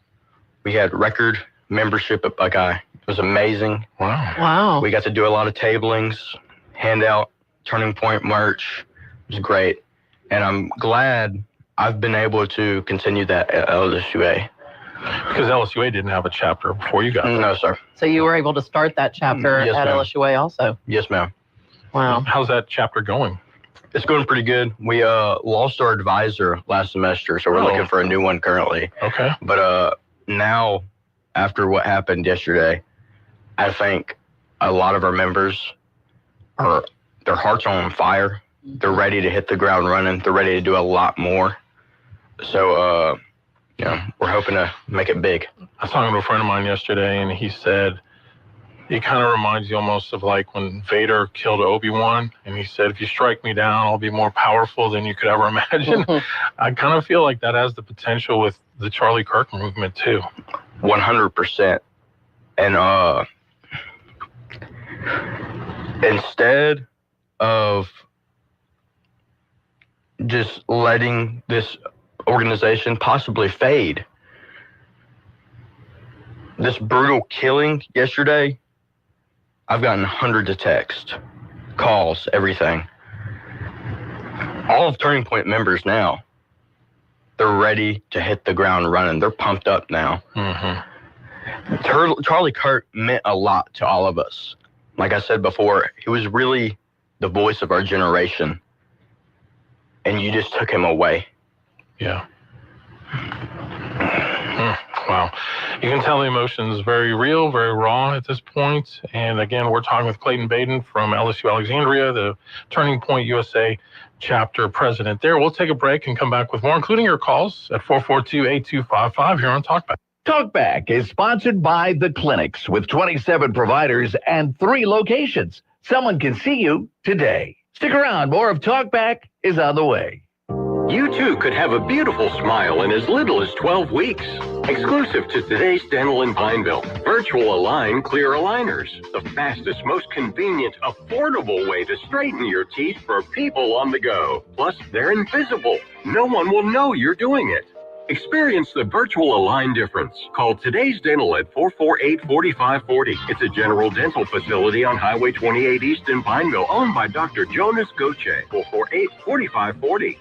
We had record membership at Buckeye. It was amazing. Wow. We got to do a lot of tablings, hand out Turning Point merch. It was great. And I'm glad I've been able to continue that at LSUA. Because LSUA didn't have a chapter before you got there. No, sir. So you were able to start that chapter at LSUA also? Yes, ma'am. Wow. How's that chapter going? It's going pretty good. We lost our advisor last semester, so we're looking for a new one currently. Okay. But now, after what happened yesterday, I think a lot of our members their hearts are on fire. They're ready to hit the ground running. They're ready to do a lot more. So, we're hoping to make it big. I was talking to a friend of mine yesterday, and he said It kind of reminds you almost of like when Vader killed Obi-Wan and he said, if you strike me down, I'll be more powerful than you could ever imagine. I kind of feel like that has the potential with the Charlie Kirk movement too. 100%. And instead of just letting this organization possibly fade, this brutal killing yesterday, I've gotten hundreds of texts, calls, everything. All of Turning Point members now, they're ready to hit the ground running. They're pumped up now. Charlie Kirk meant a lot to all of us. Like I said before, he was really the voice of our generation. And you just took him away. Yeah. Wow. You can tell the emotion is very real, very raw at this point. And again, we're talking with Clayton Baden from LSU Alexandria, the Turning Point USA chapter president there. We'll take a break and come back with more, including your calls at 442-8255 here on Talkback. Talkback is sponsored by The Clinics with 27 providers and 3 locations. Someone can see you today. Stick around. More of Talkback is on the way. You too could have a beautiful smile in as little as 12 weeks. Exclusive to Today's Dental in Pineville, Virtual Align Clear Aligners. The fastest, most convenient, affordable way to straighten your teeth for people on the go. Plus, they're invisible. No one will know you're doing it. Experience the Virtual Align difference. Call Today's Dental at 448-4540. It's a general dental facility on Highway 28 East in Pineville, owned by Dr. Jonas Goche. 448-4540.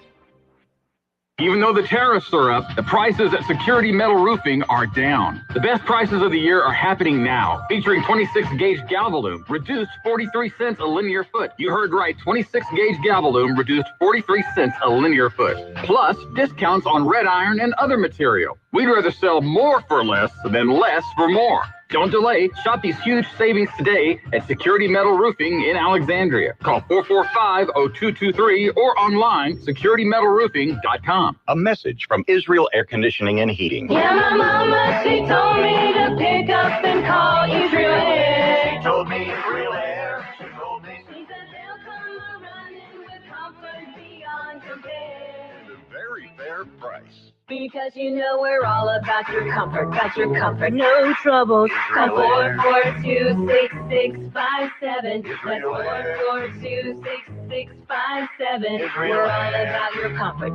Even though the tariffs are up, the prices at Security Metal Roofing are down. The best prices of the year are happening now. Featuring 26-gauge Galvalume, reduced 43 cents a linear foot. You heard right, 26-gauge Galvalume, reduced 43 cents a linear foot. Plus, discounts on red iron and other material. We'd rather sell more for less than less for more. Don't delay. Shop these huge savings today at Security Metal Roofing in Alexandria. Call 445-0223 or online, securitymetalroofing.com. A message from Israel Air Conditioning and Heating. Yeah, my mama, she told me to pick up and call Israel Air. She told me Israel Air. She told me. She said they'll come running with comfort beyond compare. And a very fair price. Because you know we're all about your comfort, no troubles. Call 442-6657. That's 442-6657. We're all about your comfort,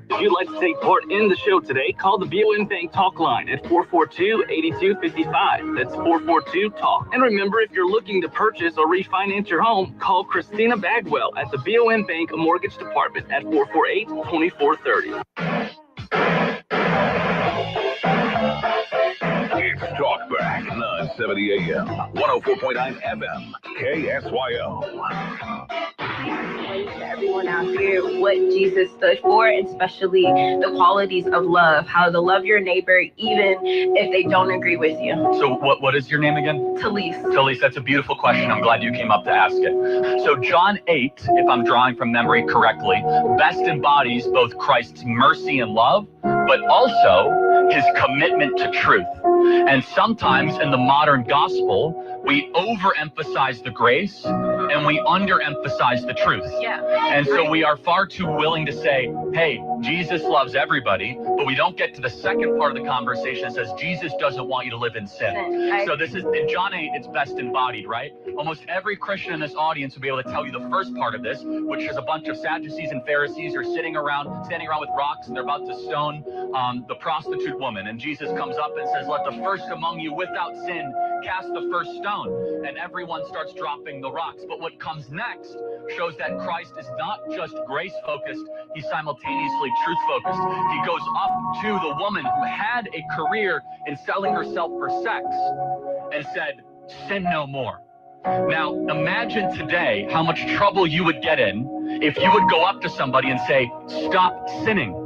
If you'd like to take part in the show today, call the BOM Bank Talk line at 442-8255. That's 442-TALK. And remember, if you're looking to purchase or refinance your home, call Christina Bagwell at the BOM Bank Mortgage Department at 448-2430. It's Talkback, 970 AM, 104.9 FM, KSYO. To everyone out here what Jesus stood for, especially the qualities of love, how to love your neighbor even if they don't agree with you. So what is your name again? Talise. Talise, that's a beautiful question. I'm glad you came up to ask it. So John 8, if I'm drawing from memory correctly, best embodies both Christ's mercy and love, but also his commitment to truth. And sometimes in the modern gospel, we overemphasize the grace and we underemphasize the truth. Yeah. And so we are far too willing to say, hey, Jesus loves everybody, but we don't get to the second part of the conversation that says Jesus doesn't want you to live in sin. So this is, in John 8, it's best embodied, right? Almost every Christian in this audience will be able to tell you the first part of this, which is a bunch of Sadducees and Pharisees are standing around with rocks, and they're about to stone the prostitute woman. And Jesus comes up and says, let the first among you without sin cast the first stone. And everyone starts dropping the rocks. But what comes next shows that Christ is not just grace-focused, he's simultaneously truth-focused. He goes up to the woman who had a career in selling herself for sex and said, sin no more. Now, imagine today how much trouble you would get in if you would go up to somebody and say, stop sinning.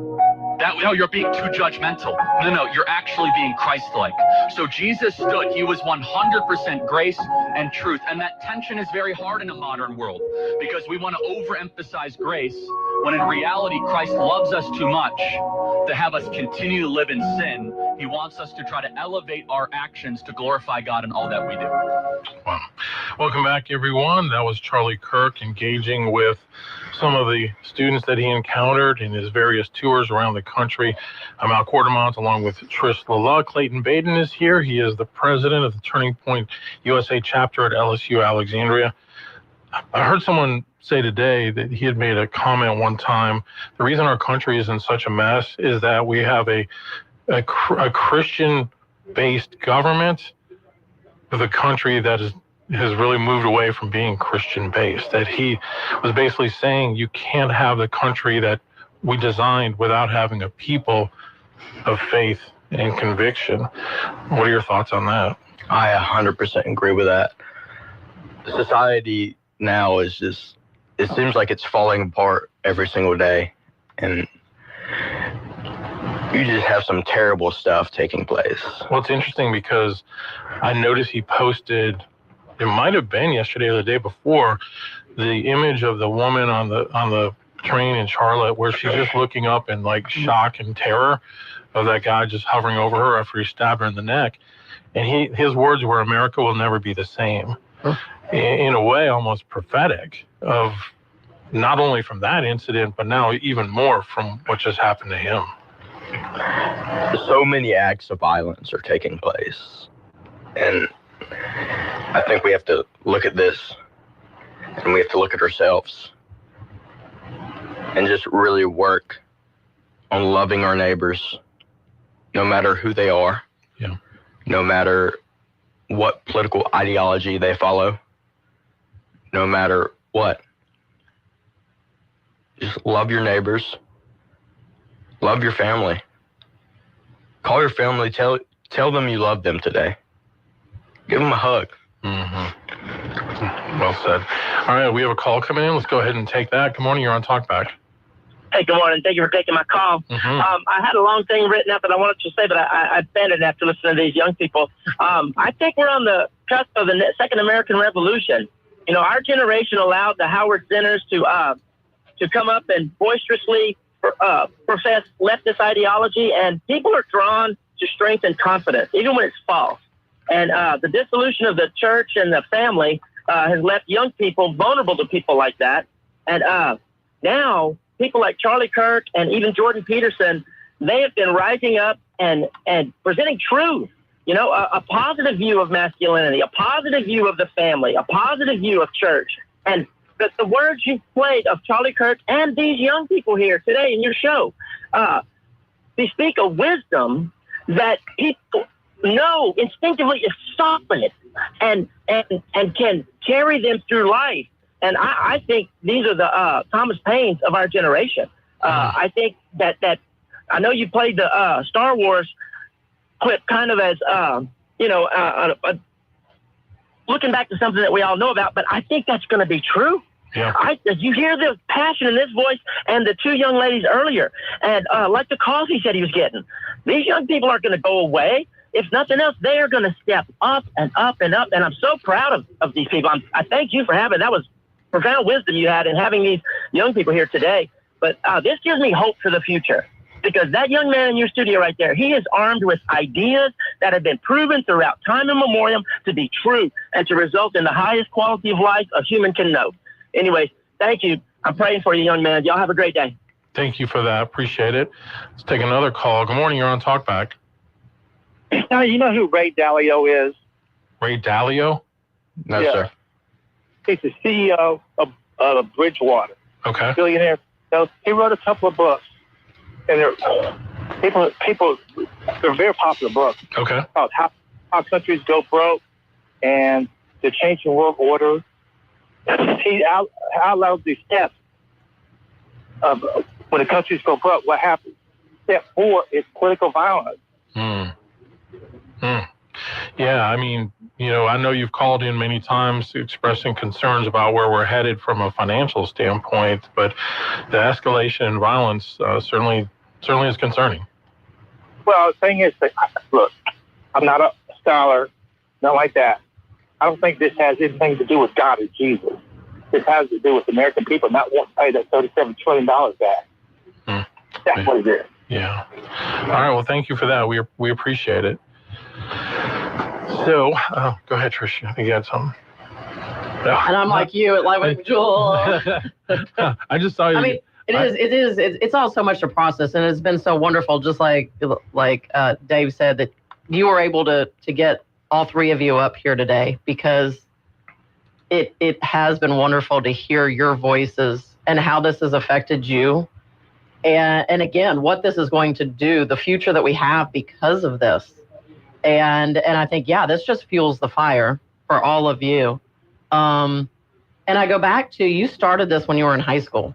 No, you're being too judgmental. No, you're actually being Christ-like. So Jesus stood. He was 100% grace and truth. And that tension is very hard in a modern world because we want to overemphasize grace when in reality Christ loves us too much to have us continue to live in sin He wants us to try to elevate our actions to glorify God in all that we do. Wow. Welcome back, everyone. That was Charlie Kirk engaging with some of the students that he encountered in his various tours around the country. I'm Al Quartermont, along with Trish LaLa. Clayton Baden is here. He is the president of the Turning Point USA chapter at LSU Alexandria. I heard someone say today that he had made a comment one time. The reason our country is in such a mess is that we have a Christian-based government of a country that has really moved away from being Christian-based. That he was basically saying you can't have the country that we designed without having a people of faith and conviction. What are your thoughts on that? I 100% agree with that. Society now is just, it seems like it's falling apart every single day. And you just have some terrible stuff taking place. Well, it's interesting because I noticed he posted, it might have been yesterday or the day before, the image of the woman on the train in Charlotte where she's just looking up in like shock and terror of that guy just hovering over her after he stabbed her in the neck. And his words were, America will never be the same. In a way, almost prophetic of not only from that incident, but now even more from what just happened to him. So many acts of violence are taking place. And I think we have to look at this and we have to look at ourselves and just really work on loving our neighbors, no matter who they are, no matter what political ideology they follow, no matter what. Just love your neighbors, love your family. Call your family, tell them you love them today. Give them a hug. Mm-hmm. Well said. All right, we have a call coming in. Let's go ahead and take that. Good morning, you're on Talkback. Hey, good morning. Thank you for taking my call. I had a long thing written out that I wanted to say, but I abandoned it after listening to these young people. I think we're on the cusp of the Second American Revolution. You know, our generation allowed the Howard Centers to come up and boisterously profess leftist ideology, and people are drawn to strength and confidence, even when it's false. And the dissolution of the church and the family has left young people vulnerable to people like that. And now people like Charlie Kirk and even Jordan Peterson, they have been rising up and presenting truth, you know, a positive view of masculinity, a positive view of the family, a positive view of church. And the words you played of Charlie Kirk and these young people here today in your show, they speak of wisdom that people know instinctively is solid and can carry them through life. And I think these are the Thomas Paines of our generation. I think that I know you played the Star Wars clip kind of as, looking back to something that we all know about, but I think that's going to be true. Yeah. You hear the passion in this voice and the two young ladies earlier, and like the calls he said he was getting. These young people aren't going to go away. If nothing else, they are going to step up and up and up. And I'm so proud of these people. I thank you for having that. Was profound wisdom you had in having these young people here today. But this gives me hope for the future, because that young man in your studio right there, he is armed with ideas that have been proven throughout time immemorial to be true and to result in the highest quality of life a human can know. Anyway, thank you. I'm praying for you, young man. Y'all have a great day. Thank you for that. Appreciate it. Let's take another call. Good morning. You're on Talkback. Now, you know who Ray Dalio is? Ray Dalio? No, sir. He's the CEO of Bridgewater. Okay. Billionaire. So he wrote a couple of books, and they're very popular books. Okay. Called How Countries Go Broke and The Changing World Order. He outlines the steps of when the countries go broke, what happens. Step 4 is political violence. Yeah, I mean, you know, I know you've called in many times expressing concerns about where we're headed from a financial standpoint, but the escalation in violence certainly is concerning. Well, the thing is, look, I'm not a scholar, not like that. I don't think this has anything to do with God or Jesus. This has to do with American people not wanting to pay that $37 trillion back. That's what it is. Yeah. All right, well, thank you for that. We appreciate it. So, go ahead, Trish. I think you had something. No. And I'm like you, like Joel. I just saw you. I mean, it's all so much to process, and it's been so wonderful. Just like Dave said, that you were able to get all three of you up here today, because it has been wonderful to hear your voices and how this has affected you, and again, what this is going to do, the future that we have because of this, and I think this just fuels the fire for all of you. And I go back to, you started this when you were in high school.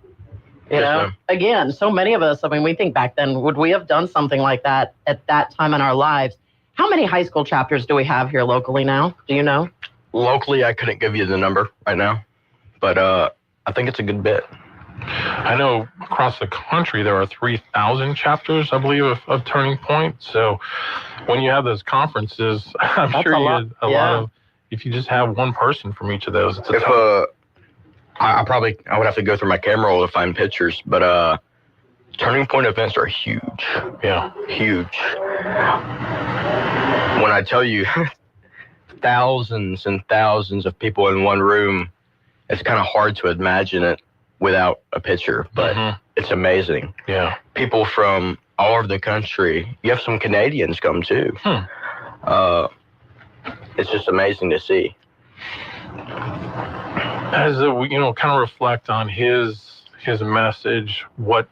You know, again, so many of us, I mean, we think back then, would we have done something like that at that time in our lives? How many high school chapters do we have here locally now? Do you know? Locally, I couldn't give you the number right now, but I think it's a good bit. I know across the country there are 3,000 chapters, I believe, of Turning Point. So when you have those conferences, I'm sure you get a lot of, if you just have one person from each of those, it's a I would have to go through my camera roll to find pictures, but Turning Point events are huge. Yeah. Huge. When I tell you thousands and thousands of people in one room, it's kind of hard to imagine it without a picture, but it's amazing. Yeah. People from all over the country. You have some Canadians come too. It's just amazing to see. As kind of reflect on his message, what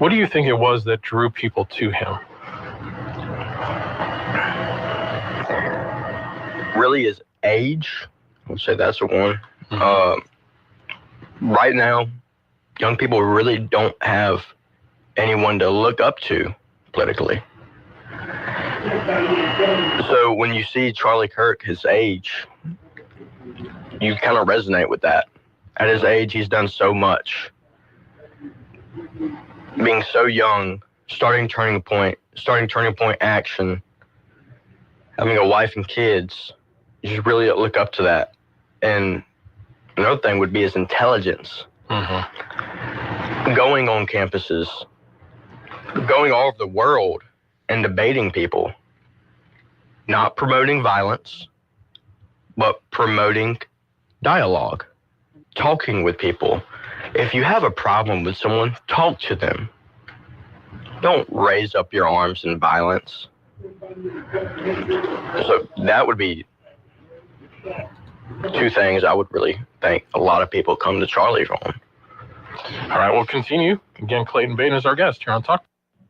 do you think it was that drew people to him? Really, his age. I would say that's the one. Right now, young people really don't have anyone to look up to politically. So when you see Charlie Kirk, his age, you kind of resonate with that. At his age, he's done so much. Being so young, starting Turning Point action, having a wife and kids, you should really look up to that. And another thing would be his intelligence. Going on campuses, going all over the world and debating people. Not promoting violence, but promoting dialogue, talking with people. If you have a problem with someone, talk to them. Don't raise up your arms in violence. So that would be two things I would really think a lot of people come to Charlie on. All right, we'll continue. Again, Clayton Bain is our guest here on Talk.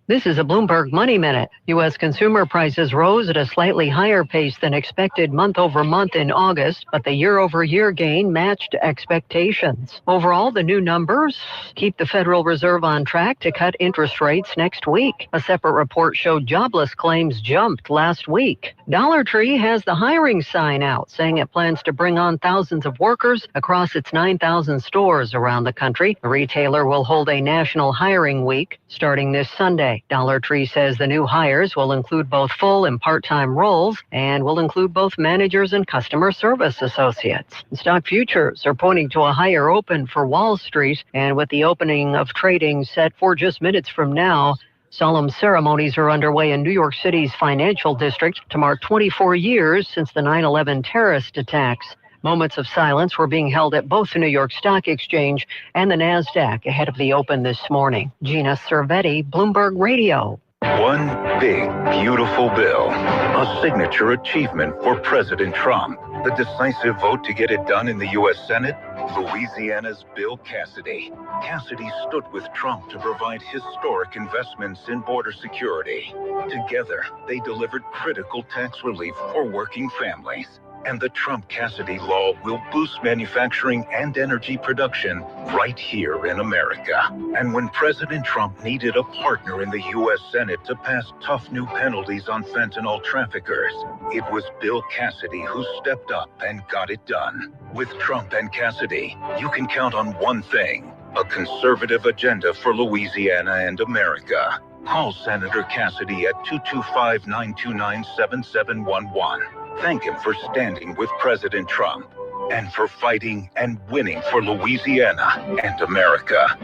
This is a Bloomberg Money Minute. U.S. consumer prices rose at a slightly higher pace than expected month over month in August, but the year-over-year gain matched expectations. Overall, the new numbers keep the Federal Reserve on track to cut interest rates next week. A separate report showed jobless claims jumped last week. Dollar Tree has the hiring sign out, saying it plans to bring on thousands of workers across its 9,000 stores around the country. The retailer will hold a national hiring week starting this Sunday. Dollar Tree says the new hires will include both full and part-time roles and will include both managers and customer service associates. Stock futures are pointing to a higher open for Wall Street, and with the opening of trading set for just minutes from now, solemn ceremonies are underway in New York City's financial district to mark 24 years since the 9/11 terrorist attacks. Moments of silence were being held at both the New York Stock Exchange and the NASDAQ ahead of the open this morning. Gina Cervetti, Bloomberg Radio. One big, beautiful bill. A signature achievement for President Trump. The decisive vote to get it done in the U.S. Senate? Louisiana's Bill Cassidy. Cassidy stood with Trump to provide historic investments in border security. Together, they delivered critical tax relief for working families. And the Trump-Cassidy law will boost manufacturing and energy production right here in America. And when President Trump needed a partner in the U.S. Senate to pass tough new penalties on fentanyl traffickers, it was Bill Cassidy who stepped up and got it done. With Trump and Cassidy, you can count on one thing: a conservative agenda for Louisiana and America. Call Senator Cassidy at 225-929-7711. Thank him for standing with President Trump. and for fighting and winning for Louisiana and America.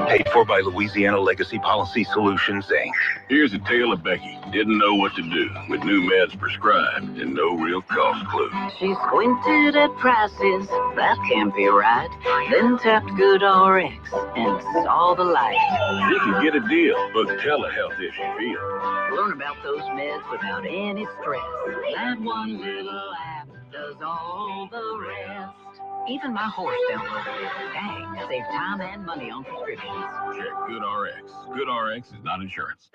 Paid for by Louisiana Legacy Policy Solutions, Inc. Here's a tale of Becky. Didn't know what to do with new meds prescribed and no real cost clue. She squinted at prices, that can't be right. Then tapped GoodRx and saw the light. She can get a deal, but telehealth if she feels. Learn about those meds without any stress. That one little app does all the rest. Even my horse downloaded it. Dang, save time and money on prescriptions. Check GoodRx. GoodRx is not insurance.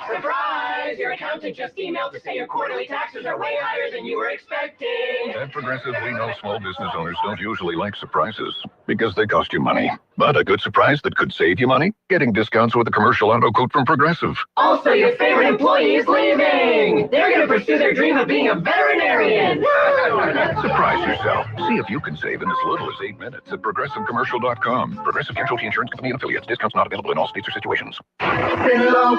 Surprise! Your accountant just emailed to say your quarterly taxes are way higher than you were expecting. At Progressive, we know small business owners don't usually like surprises because they cost you money. But a good surprise that could save you money? Getting discounts with a commercial auto quote from Progressive. Also, your favorite employee is leaving. They're going to pursue their dream of being a veterinarian. Surprise yourself. See if you can save in as little as 8 minutes at ProgressiveCommercial.com. Progressive Casualty Insurance Company and affiliates. Discounts not available in all states or situations. Well,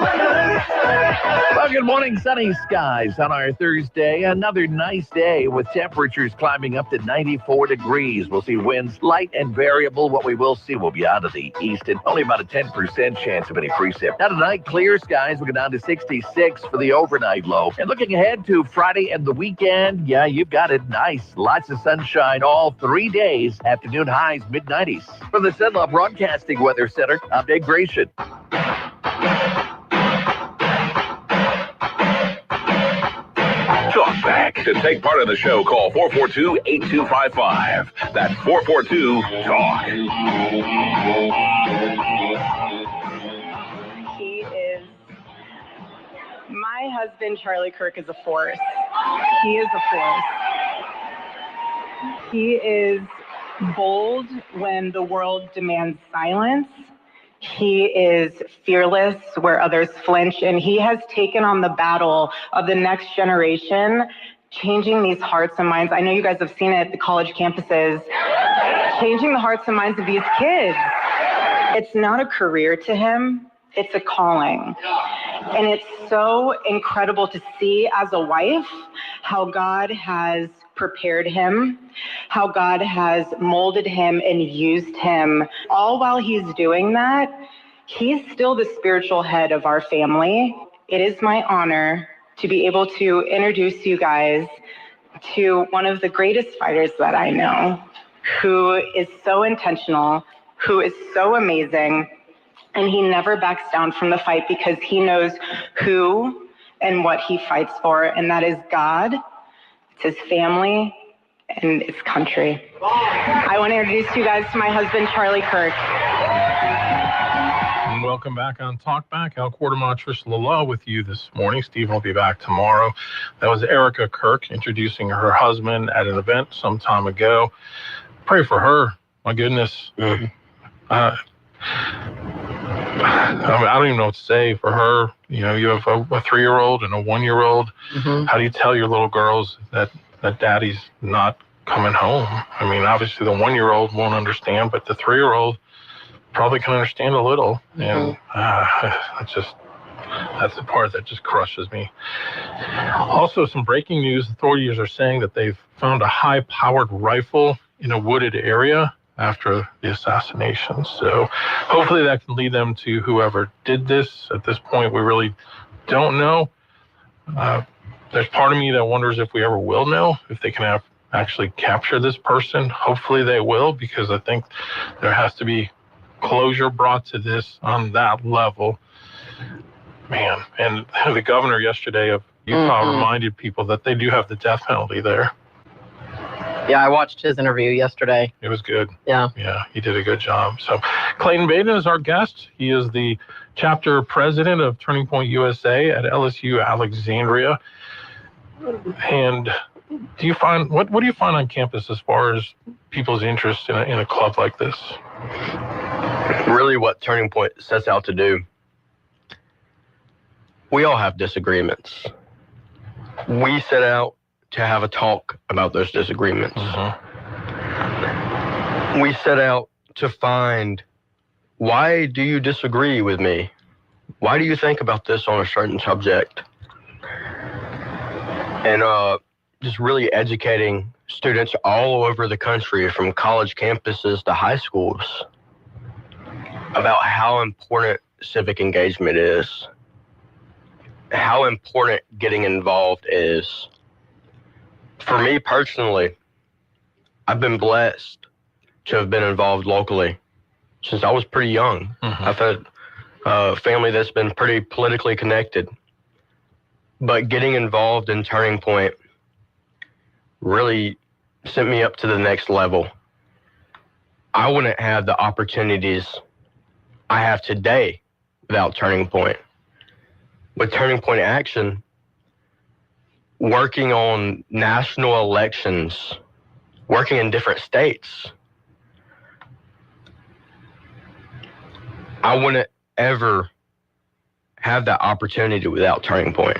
good morning. Sunny skies on our Thursday. Another nice day with temperatures climbing up to 94 degrees. We'll see winds light and variable. What we will see will be out of the east and only about a 10% chance of any precip. Now tonight, clear skies. We'll go down to 66 for the overnight low. And looking ahead to Friday and the weekend, yeah, you've got it nice. Lots of sunshine all 3 days. Afternoon highs, mid-90s. From the Cenla Broadcasting Weather Center, I'm Dave Gratian. Talkback. To take part in the show, call 442-8255. That's 442-TALK. He is, my husband, Charlie Kirk, is a force. He is a force. He is bold when the world demands silence. He is fearless where others flinch, and he has taken on the battle of the next generation, changing these hearts and minds. I know you guys have seen it at the college campuses, changing the hearts and minds of these kids. It's not a career to him, it's a calling. And it's so incredible to see as a wife how God has prepared him, how God has molded him and used him. All while he's doing that, he's still the spiritual head of our family. It is my honor to be able to introduce you guys to one of the greatest fighters that I know, who is so intentional, who is so amazing, and he never backs down from the fight because he knows who and what he fights for, and that is God, it's his family, and his country. I want to introduce you guys to my husband, Charlie Kirk. And welcome back on Talkback. Al Quartermont, Trish Lala with you this morning. Steve will be back tomorrow. That was Erica Kirk introducing her husband at an event some time ago. Pray for her. My goodness. I don't even know what to say for her. You know, you have a 3-year-old and a 1-year-old. Mm-hmm. How do you tell your little girls that daddy's not coming home? I mean, obviously the 1-year-old won't understand, but the 3-year-old probably can understand a little. Mm-hmm. And that's the part that just crushes me. Also, some breaking news. Authorities are saying that they've found a high-powered rifle in a wooded area after the assassination. So hopefully that can lead them to whoever did this. At this point, we really don't know. There's part of me that wonders if we ever will know, if they can actually capture this person. Hopefully they will, because I think there has to be closure brought to this on that level. Man, and the governor yesterday of Utah reminded people that they do have the death penalty there. Yeah, I watched his interview yesterday. It was good. Yeah. Yeah, he did a good job. So Clayton Baden is our guest. He is the chapter president of Turning Point USA at LSU Alexandria. And what do you find on campus as far as people's interest in a club like this? Really what Turning Point sets out to do. We all have disagreements. We set out to have a talk about those disagreements. Mm-hmm. We set out to find, why do you disagree with me? Why do you think about this on a certain subject? And just really educating students all over the country, from college campuses to high schools, about how important civic engagement is, how important getting involved is. For me personally, I've been blessed to have been involved locally since I was pretty young. I've had a family that's been pretty politically connected. But getting involved in Turning Point really sent me up to the next level. I wouldn't have the opportunities I have today without Turning Point. With Turning Point Action, working on national elections, working in different states, I wouldn't ever have that opportunity without Turning Point,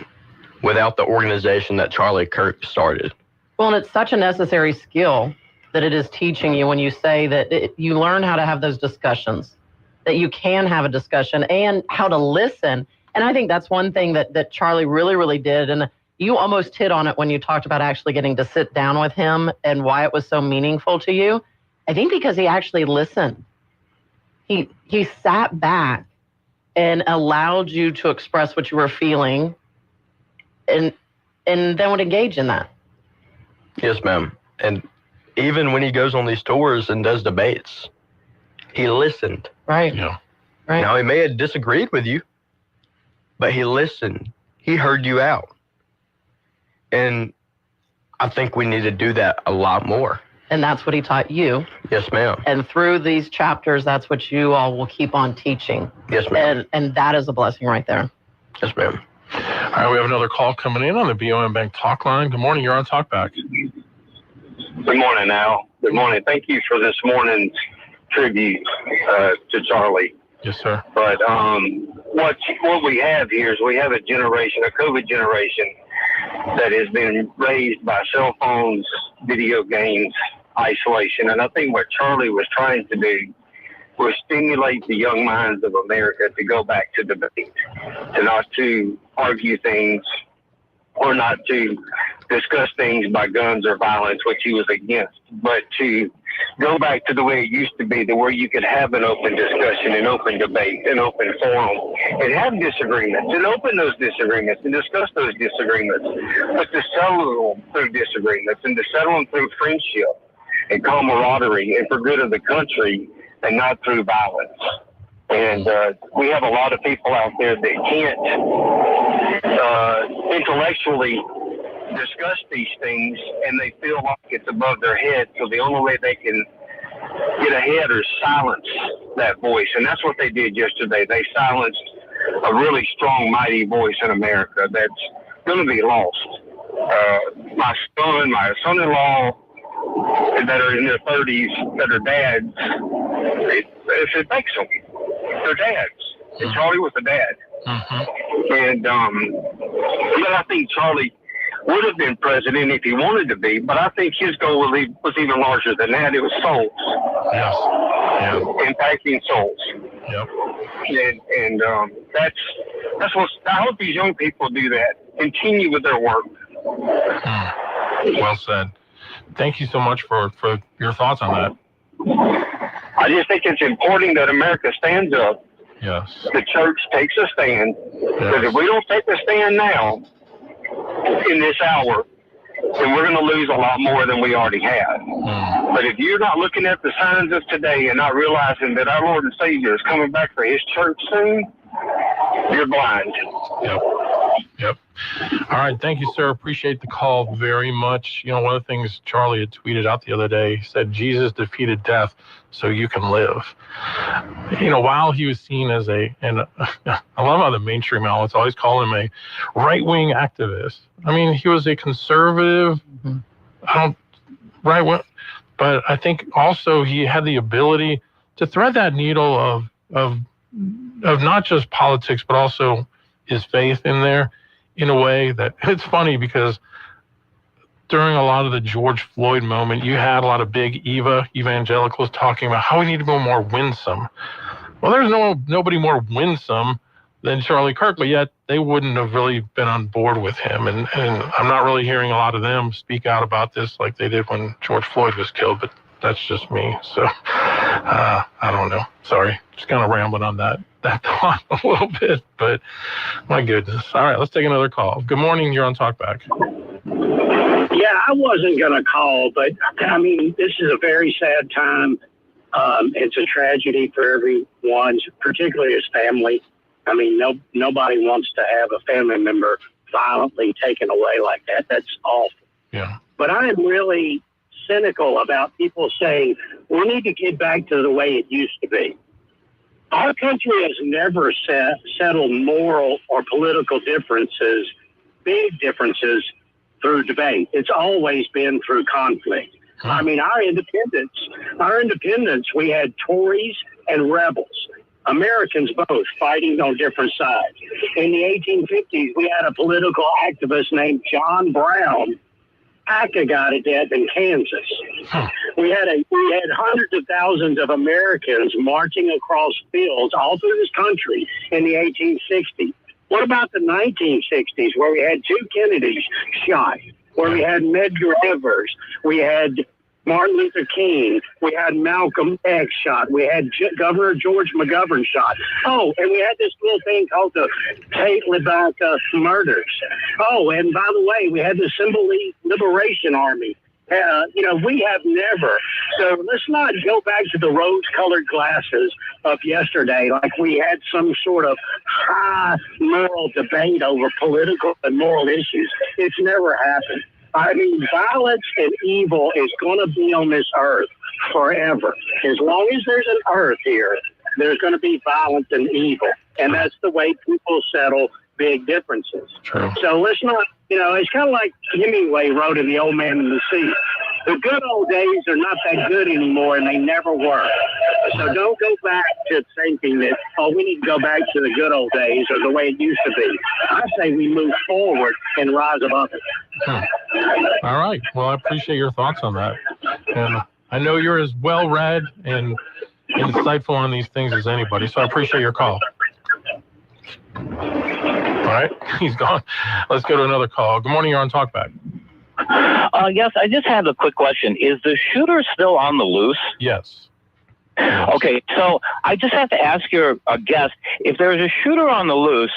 without the organization that Charlie Kirk started. Well, and it's such a necessary skill that it is teaching you when you say that you learn how to have those discussions, that you can have a discussion and how to listen. And I think that's one thing that Charlie really, really did. And you almost hit on it when you talked about actually getting to sit down with him and why it was so meaningful to you. I think because he actually listened. He sat back and allowed you to express what you were feeling and then would engage in that. Yes, ma'am. And even when he goes on these tours and does debates, he listened. Right. Yeah. Right. Now, he may have disagreed with you, but he listened. He heard you out. And I think we need to do that a lot more. And that's what he taught you. Yes, ma'am. And through these chapters, that's what you all will keep on teaching. Yes, ma'am. And that is a blessing right there. Yes, ma'am. All right, we have another call coming in on the BOM Bank Talk line. Good morning. You're on Talkback. Good morning, Al. Good morning. Thank you for this morning's tribute to Charlie. Yes, sir. But what we have here is we have a generation, a COVID generation, that has been raised by cell phones, video games, isolation. And I think what Charlie was trying to do was stimulate the young minds of America to go back to debate, to not to argue things or not to discuss things by guns or violence, which he was against, but to go back to the way it used to be, to where you could have an open discussion, an open debate, an open forum, and have disagreements, and open those disagreements, and discuss those disagreements, but to settle them through disagreements, and to settle them through friendship and camaraderie, and for good of the country, and not through violence. And we have a lot of people out there that can't intellectually discuss these things, and they feel like it's above their head, so the only way they can get ahead is silence that voice. And that's what they did yesterday. They silenced a really strong, mighty voice in America that's going to be lost. My son-in-law that are in their 30s, that are dads, it makes them. They're dads. And Charlie was a dad. And but I think Charlie would have been president if he wanted to be, but I think his goal was even larger than that. It was souls. Yes. Yeah. Impacting souls. Yep. And that's what I hope these young people do that. Continue with their work. Well said. Thank you so much for your thoughts on that. I just think it's important that America stands up. Yes. The church takes a stand. Because if we don't take a stand now, in this hour, then we're going to lose a lot more than we already have. But if you're not looking at the signs of today and not realizing that our Lord and Savior is coming back for his church soon, you're blind. Yep. All right. Thank you, sir. Appreciate the call very much. You know, one of the things Charlie had tweeted out the other day, he said, Jesus defeated death so you can live. You know, while he was seen as I love how the mainstream outlets always call him a right-wing activist. I mean, he was a conservative, right-wing, but I think also he had the ability to thread that needle of not just politics, but also his faith in there in a way that it's funny because during a lot of the George Floyd moment, you had a lot of big evangelicals talking about how we need to go more winsome. Well, there's nobody more winsome than Charlie Kirk, but yet they wouldn't have really been on board with him. And I'm not really hearing a lot of them speak out about this like they did when George Floyd was killed, but that's just me. So I don't know. Sorry. Just kind of rambling on that thought a little bit, but my goodness. All right, let's take another call. Good morning. You're on Talkback. Yeah, I wasn't going to call, but I mean, this is a very sad time. It's a tragedy for everyone, particularly his family. I mean, nobody wants to have a family member violently taken away like that. That's awful. Yeah. But I am really cynical about people saying we need to get back to the way it used to be. Our country has never settled moral or political differences, big differences, through debate. It's always been through conflict. I mean, our independence, we had Tories and rebels, Americans both fighting on different sides. In the 1850s, we had a political activist named John Brown. ACA got to death in Kansas. We had hundreds of thousands of Americans marching across fields all through this country in the 1860s. What about the 1960s, where we had two Kennedys shot, where we had Medgar Evers, we had Martin Luther King, we had Malcolm X shot, we had Governor George McGovern shot. Oh, and we had this little thing called the Tate LaBanca murders. Oh, and by the way, we had the Symbol Liberation Army. We have never. So let's not go back to the rose-colored glasses of yesterday like we had some sort of high moral debate over political and moral issues. It's never happened. I mean, violence and evil is going to be on this earth forever. As long as there's an earth here, there's going to be violence and evil. And that's the way people settle big differences. True. So let's not, it's kind of like Hemingway wrote in The Old Man and the Sea. The good old days are not that good anymore, and they never were. So don't go back to thinking that, we need to go back to the good old days or the way it used to be. I say we move forward and rise above it. All right. Well, I appreciate your thoughts on that. And I know you're as well-read and insightful on these things as anybody, so I appreciate your call. All right, he's gone. Let's go to another call. Good morning, you're on Talkback. Yes, I just have a quick question. Is the shooter still on the loose? Yes. Okay, so I just have to ask your guest, if there is a shooter on the loose,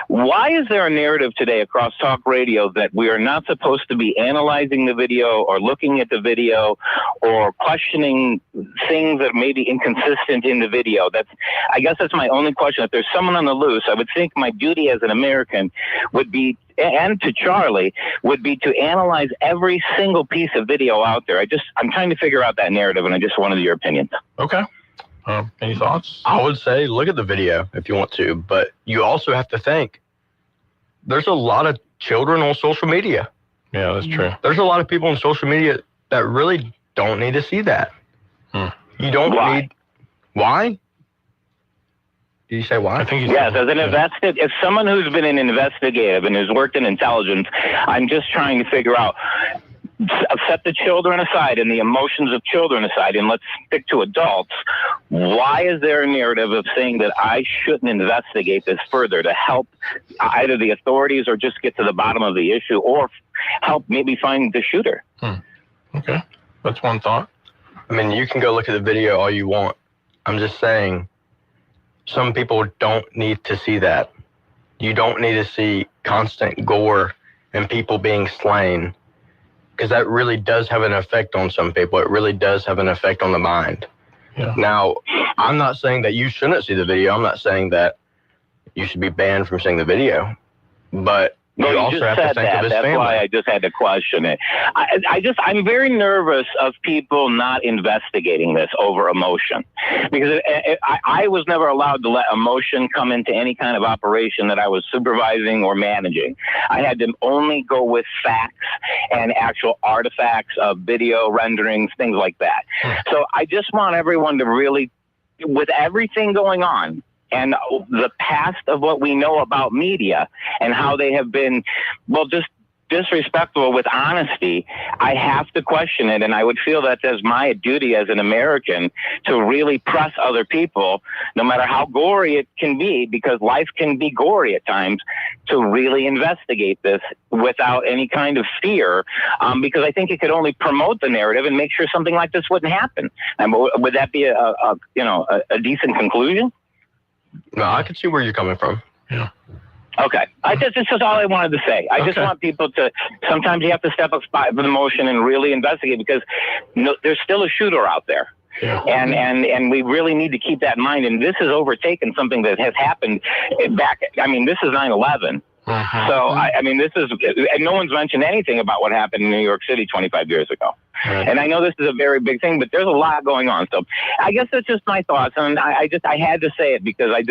why is there a narrative today across talk radio that we are not supposed to be analyzing the video or looking at the video or questioning things that may be inconsistent in the video? I guess that's my only question. If there's someone on the loose, I would think my duty as an American would be, and to Charlie, would be to analyze every single piece of video out there. I'm trying to figure out that narrative, and I just wanted your opinion. Okay. Any thoughts? I would say look at the video if you want to, but you also have to think there's a lot of children on social media. Yeah, that's true. There's a lot of people on social media that really don't need to see that. You don't need. Why? Did you say why? I think yes, as someone who's been an investigative and has worked in intelligence, I'm just trying to figure out, set the children aside and the emotions of children aside, and let's stick to adults. Why is there a narrative of saying that I shouldn't investigate this further to help either the authorities or just get to the bottom of the issue or help maybe find the shooter? Okay, that's one thought. I mean, you can go look at the video all you want. I'm just saying, some people don't need to see that. You don't need to see constant gore and people being slain, because that really does have an effect on some people. It really does have an effect on the mind. Yeah. Now, I'm not saying that you shouldn't see the video. I'm not saying that you should be banned from seeing the video, but you also have to think of his family. That's why I just had to question it. I'm very nervous of people not investigating this over emotion, because I was never allowed to let emotion come into any kind of operation that I was supervising or managing. I had to only go with facts and actual artifacts of video renderings, things like that. So I just want everyone to really, with everything going on, and the past of what we know about media and how they have been, just disrespectful with honesty, I have to question it. And I would feel that as my duty as an American to really press other people, no matter how gory it can be, because life can be gory at times, to really investigate this without any kind of fear, because I think it could only promote the narrative and make sure something like this wouldn't happen. And would that be a decent conclusion? No, I can see where you're coming from. Yeah. Okay. This is all I wanted to say. I just want people to, sometimes you have to step up with emotion and really investigate, because there's still a shooter out there. Yeah. And we really need to keep that in mind. And this has overtaken something that has happened back. I mean, this is 9/11. Uh-huh. So, I mean, this is, and no one's mentioned anything about what happened in New York City 25 years ago. Right. And I know this is a very big thing, but there's a lot going on. So I guess that's just my thoughts. And I had to say it, because I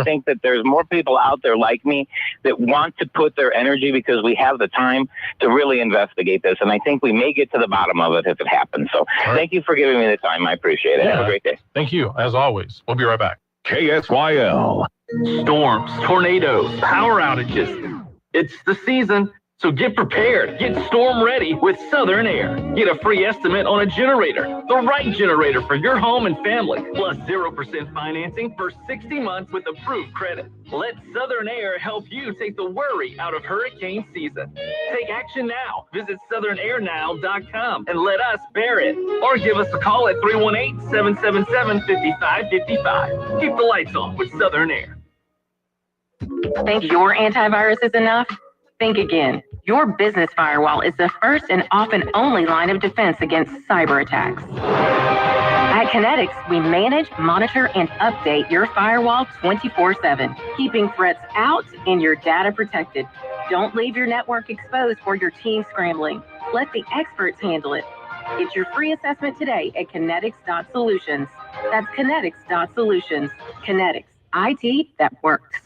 think that there's more people out there like me that want to put their energy, because we have the time to really investigate this. And I think we may get to the bottom of it if it happens. So thank you for giving me the time. I appreciate it. Yeah. Have a great day. Thank you, as always. We'll be right back. KSYL. Storms, tornadoes, power outages. It's the season, so get prepared. Get storm ready with Southern Air. Get a free estimate on a generator, the right generator for your home and family, plus 0% financing for 60 months with approved credit. Let Southern Air help you take the worry out of hurricane season. Take action now. Visit southernairnow.com and let us bear it. Or give us a call at 318-777-5555. Keep the lights on with Southern Air. Think your antivirus is enough? Think again. Your business firewall is the first and often only line of defense against cyber attacks. At Kinetics, we manage, monitor, and update your firewall 24/7, keeping threats out and your data protected. Don't leave your network exposed for your team scrambling. Let the experts handle it. Get your free assessment today at kinetics.solutions. That's kinetics.solutions. Kinetics, IT that works.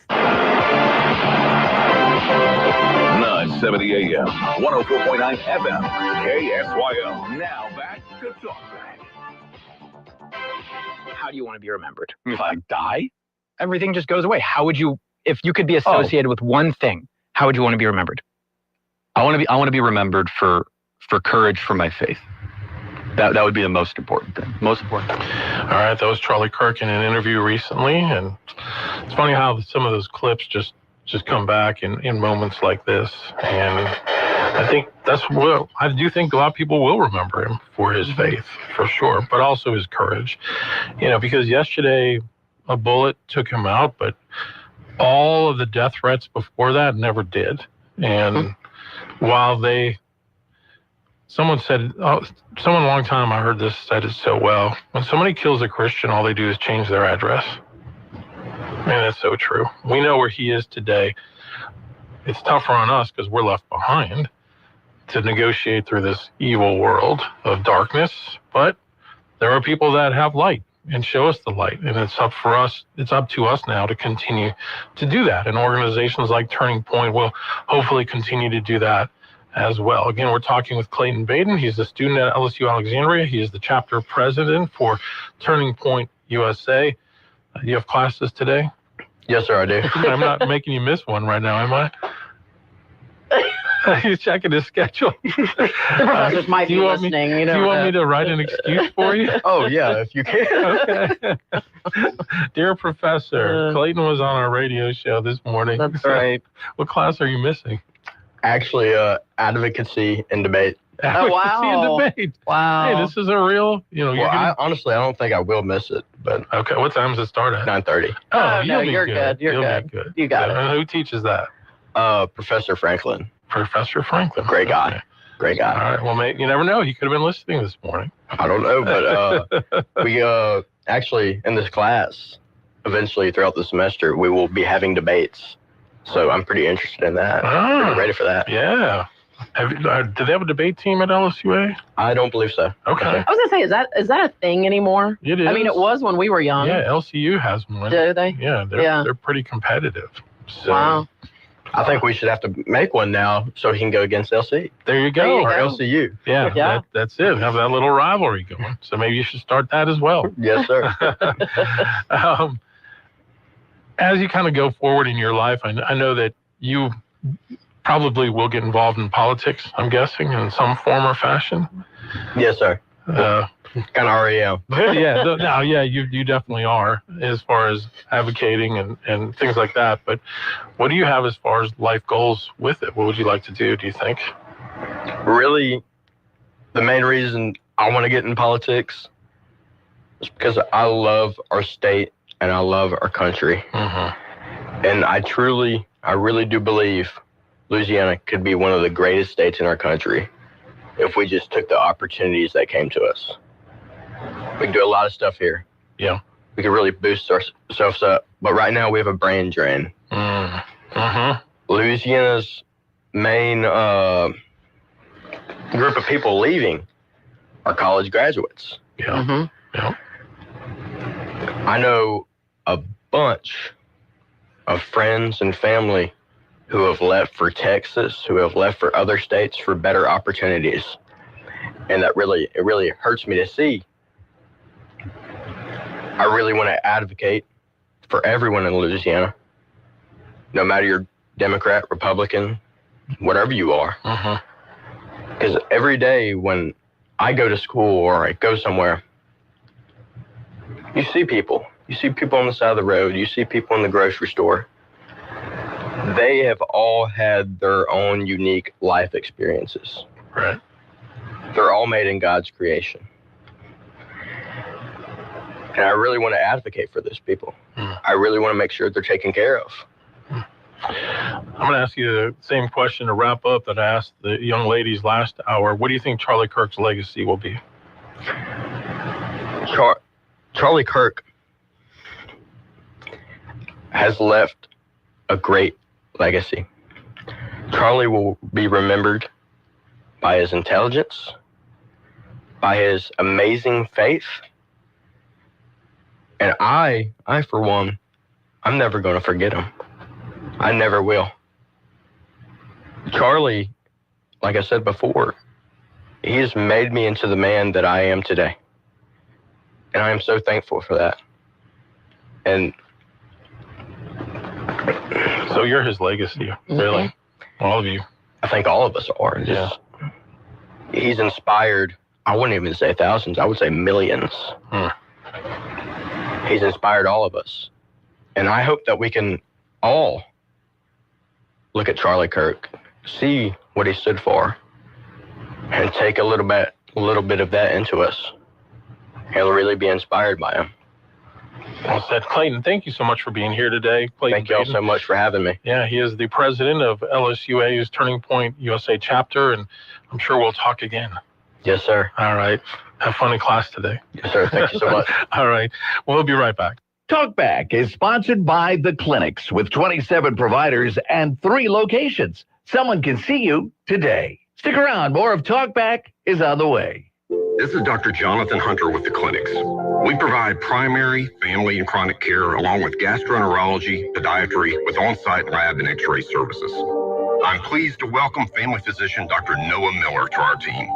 970 AM, 104.9 FM, KSYL. Now back to Talkback. How do you want to be remembered? If I die, everything just goes away. How would you, if you could be associated with one thing, how would you want to be remembered? I want to be remembered for courage for my faith. That would be the most important thing. Most important. All right, that was Charlie Kirk in an interview recently, and it's funny how some of those clips just come back in moments like this. And I think I do think a lot of people will remember him for his faith, for sure, but also his courage. Because yesterday a bullet took him out, but all of the death threats before that never did. And while someone a long time, I heard this, said it so well. When somebody kills a Christian, all they do is change their address. Man, that's so true. We know where he is today. It's tougher on us because we're left behind to negotiate through this evil world of darkness. But there are people that have light and show us the light. And it's up to us now to continue to do that. And organizations like Turning Point will hopefully continue to do that as well. Again, we're talking with Clayton Baden. He's a student at LSU Alexandria. He is the chapter president for Turning Point USA. You have classes today? Yes, sir, I do. I'm not making you miss one right now, am I? He's checking his schedule. The professors might be listening. Do you want me to write an excuse for you? Oh, yeah, if you can. Okay. Dear Professor, Clayton was on our radio show this morning. That's right. What class are you missing? Actually, advocacy and debate. Oh, wow. Advocacy and debate. Wow. Hey, this is a real, honestly, I don't think I will miss it, but. Okay, what time does it start at? 9:30. Oh, no, you're good. You're good. good. You got it. Who teaches that? Professor Franklin. Professor Franklin. Great guy. Okay. Great guy. All right, well, mate, you never know. He could have been listening this morning. I don't know, but we actually, in this class, eventually throughout the semester, we will be having debates. So I'm pretty interested in that. Pretty ready for that. Yeah. Do they have a debate team at LSUA? I don't believe so. Okay. I was gonna say, is that a thing anymore? It is. I mean, it was when we were young. Yeah, LCU has one. Do they? Yeah, they're pretty competitive. So. Wow. I think we should have to make one now so he can go against LC. There you go. Or LCU. Yeah. That's it. Have that little rivalry going. So maybe you should start that as well. Yes, sir. As you kind of go forward in your life, I know that you probably will get involved in politics, I'm guessing, in some form or fashion. Yes, sir. Kind of already am. You definitely are, as far as advocating and things like that. But what do you have as far as life goals with it? What would you like to do you think? Really, the main reason I want to get in politics is because I love our state and I love our country. And I really do believe Louisiana could be one of the greatest states in our country if we just took the opportunities that came to us. We can do a lot of stuff here. Yeah. We can really boost ourselves up. But right now we have a brain drain. Louisiana's main group of people leaving are college graduates. Yeah. I know a bunch of friends and family who have left for Texas, who have left for other states for better opportunities. And it really hurts me to see. I really want to advocate for everyone in Louisiana, no matter you're Democrat, Republican, whatever you are. Because every day when I go to school or I go somewhere, you see people. You see people on the side of the road. You see people in the grocery store. They have all had their own unique life experiences. Right. They're all made in God's creation. And I really want to advocate for those people. I really want to make sure they're taken care of. I'm going to ask you the same question to wrap up that I asked the young ladies last hour. What do you think Charlie Kirk's legacy will be? Charlie Kirk has left a great legacy. Charlie will be remembered by his intelligence, by his amazing faith, and I for one, I'm never going to forget him. I never will. Charlie, like I said before, he's made me into the man that I am today. And I am so thankful for that. And so you're his legacy, really? All of you. I think all of us are. He's inspired, I wouldn't even say thousands, I would say millions. He's inspired all of us. And I hope that we can all look at Charlie Kirk, see what he stood for, and take a little bit of that into us, and really be inspired by him. Well said. Clayton, thank you so much for being here today. Clayton, thank you all so much for having me. Yeah, he is the president of LSUA's Turning Point USA chapter, and I'm sure we'll talk again. Yes, sir. All right. Have fun in class today. Yes, sir. Thank you so much. All right. We'll be right back. Talkback is sponsored by The Clinics with 27 providers and 3 locations. Someone can see you today. Stick around. More of Talkback is on the way. This is Dr. Jonathan Hunter with The Clinics. We provide primary, family, and chronic care along with gastroenterology, podiatry with on-site lab and x-ray services. I'm pleased to welcome family physician Dr. Noah Miller to our team.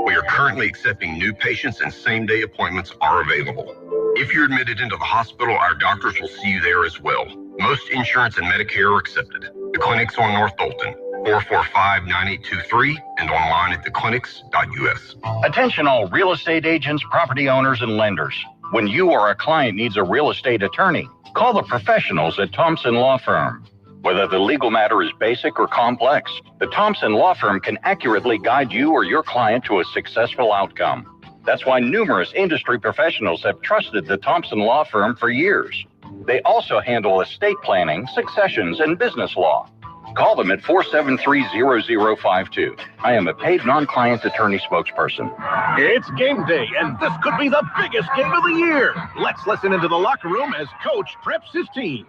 We are currently accepting new patients and same-day appointments are available. If you're admitted into the hospital, our doctors will see you there as well. Most insurance and Medicare are accepted. The Clinics on North Dalton, 445-9823, and online at theclinics.us. Attention all real estate agents, property owners, and lenders. When you or a client needs a real estate attorney, call the professionals at Thompson Law Firm. Whether the legal matter is basic or complex, the Thompson Law Firm can accurately guide you or your client to a successful outcome. That's why numerous industry professionals have trusted the Thompson Law Firm for years. They also handle estate planning, successions, and business law. Call them at 473-0052. I am a paid non-client attorney spokesperson. It's game day, and this could be the biggest game of the year. Let's listen into the locker room as Coach preps his team.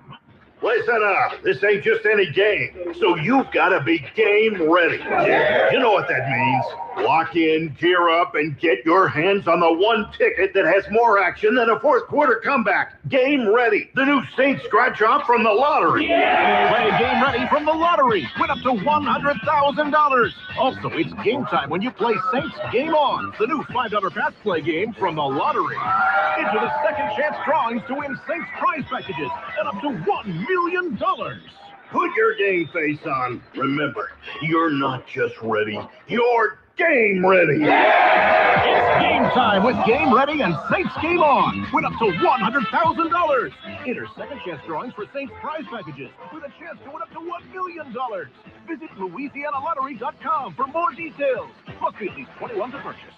Listen up. This ain't just any game, so you've got to be game ready. Yeah. You know what that means. Lock in, gear up, and get your hands on the one ticket that has more action than a fourth quarter comeback. Game Ready, the new Saints scratch-off from the lottery. Yeah. Play Game Ready from the lottery. Win up to $100,000. Also, it's game time when you play Saints Game On, the new $5 pass play game from the lottery. Enter the second chance drawings to win Saints prize packages and up to $1 million. Put your game face on. Remember, you're not just ready, you're game ready. It's game time with Game Ready and Saints Game On. Win up to $100,000. Enter second chance drawings for Saints prize packages with a chance to win up to $1 million. Visit LouisianaLottery.com for more details. Must be at least 21 to purchase.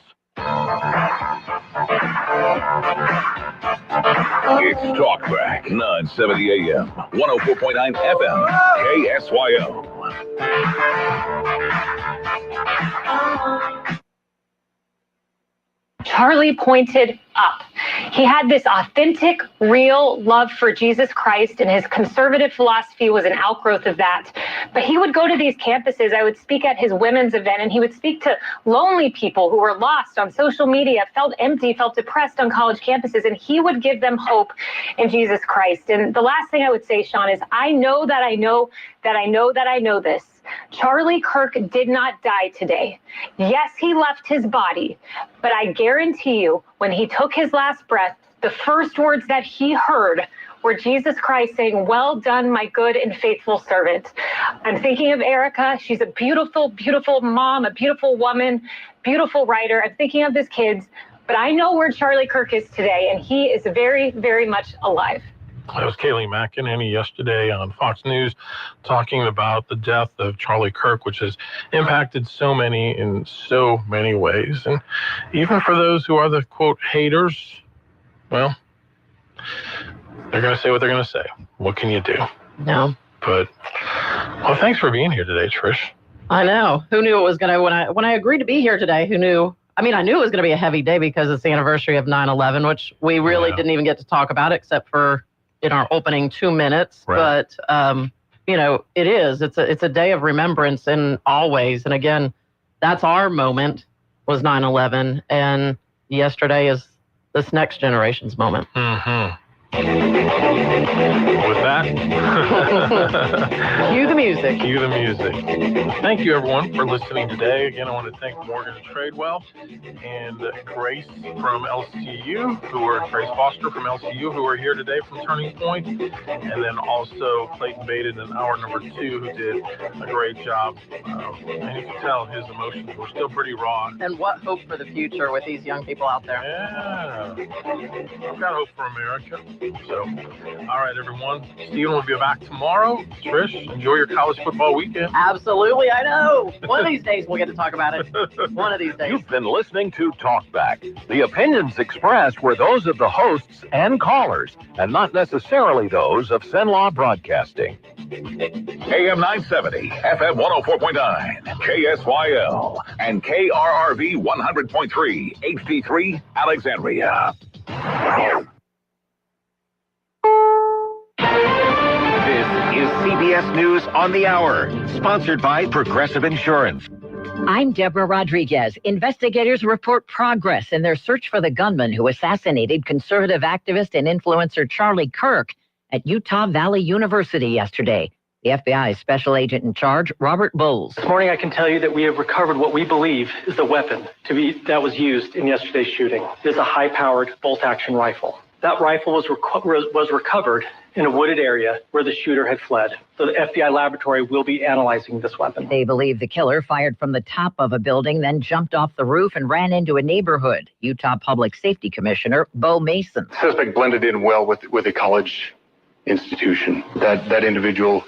It's Talkback, 970 AM, 104.9 FM, KSYO. Charlie pointed up. He had this authentic, real love for Jesus Christ, and his conservative philosophy was an outgrowth of that. But he would go to these campuses. I would speak at his women's event, and he would speak to lonely people who were lost on social media, felt empty, felt depressed on college campuses, and he would give them hope in Jesus Christ. And the last thing I would say, Sean, is I know that I know this. Charlie Kirk did not die today. Yes, he left his body, but I guarantee you, when he took his last breath, the first words that he heard were Jesus Christ saying, "Well done, my good and faithful servant." I'm thinking of Erica. She's a beautiful, beautiful mom, a beautiful woman, beautiful writer. I'm thinking of his kids, but I know where Charlie Kirk is today, and he is very, very much alive. That was Kaylee McEnany yesterday on Fox News talking about the death of Charlie Kirk, which has impacted so many in so many ways. And even for those who are the, quote, haters, well, they're going to say what they're going to say. What can you do? No. But, well, thanks for being here today, Trish. I know. Who knew it was going to, when I agreed to be here today, who knew? I mean, I knew it was going to be a heavy day because it's the anniversary of 9/11, which we really didn't even get to talk about except for in our opening 2 minutes. Right. But, you know, it's a day of remembrance in all ways. And again, that's our moment was 9/11. And yesterday is this next generation's moment. Mm-hmm. With that, cue the music. Cue the music. Thank you, everyone, for listening today. Again, I want to thank Morgan Tradewell and Grace from LCU, Grace Foster from LCU, who are here today from Turning Point, and then also Clayton Baden in hour number 2, who did a great job. And you can tell his emotions were still pretty raw. And what hope for the future with these young people out there? Yeah, I've got hope for America. So, all right, everyone. Steven will be back tomorrow. Trish, enjoy your college football weekend. Absolutely, I know. One of these days we'll get to talk about it. One of these days. You've been listening to Talkback. The opinions expressed were those of the hosts and callers, and not necessarily those of Cenlaw Broadcasting. AM 970, FM 104.9, KSYL, and KRRV 100.3, HD3, Alexandria. This is CBS News on the Hour, sponsored by Progressive Insurance. I'm Deborah Rodriguez. Investigators report progress in their search for the gunman who assassinated conservative activist and influencer Charlie Kirk at Utah Valley University yesterday. The FBI's special agent in charge, Robert Bowles. This morning, I can tell you that we have recovered what we believe is the weapon that was used in yesterday's shooting. It is a high-powered bolt-action rifle. That rifle was recovered in a wooded area where the shooter had fled. So the FBI laboratory will be analyzing this weapon. They believe the killer fired from the top of a building, then jumped off the roof and ran into a neighborhood. Utah Public Safety Commissioner Bo Mason. Suspect blended in well with a college institution. That individual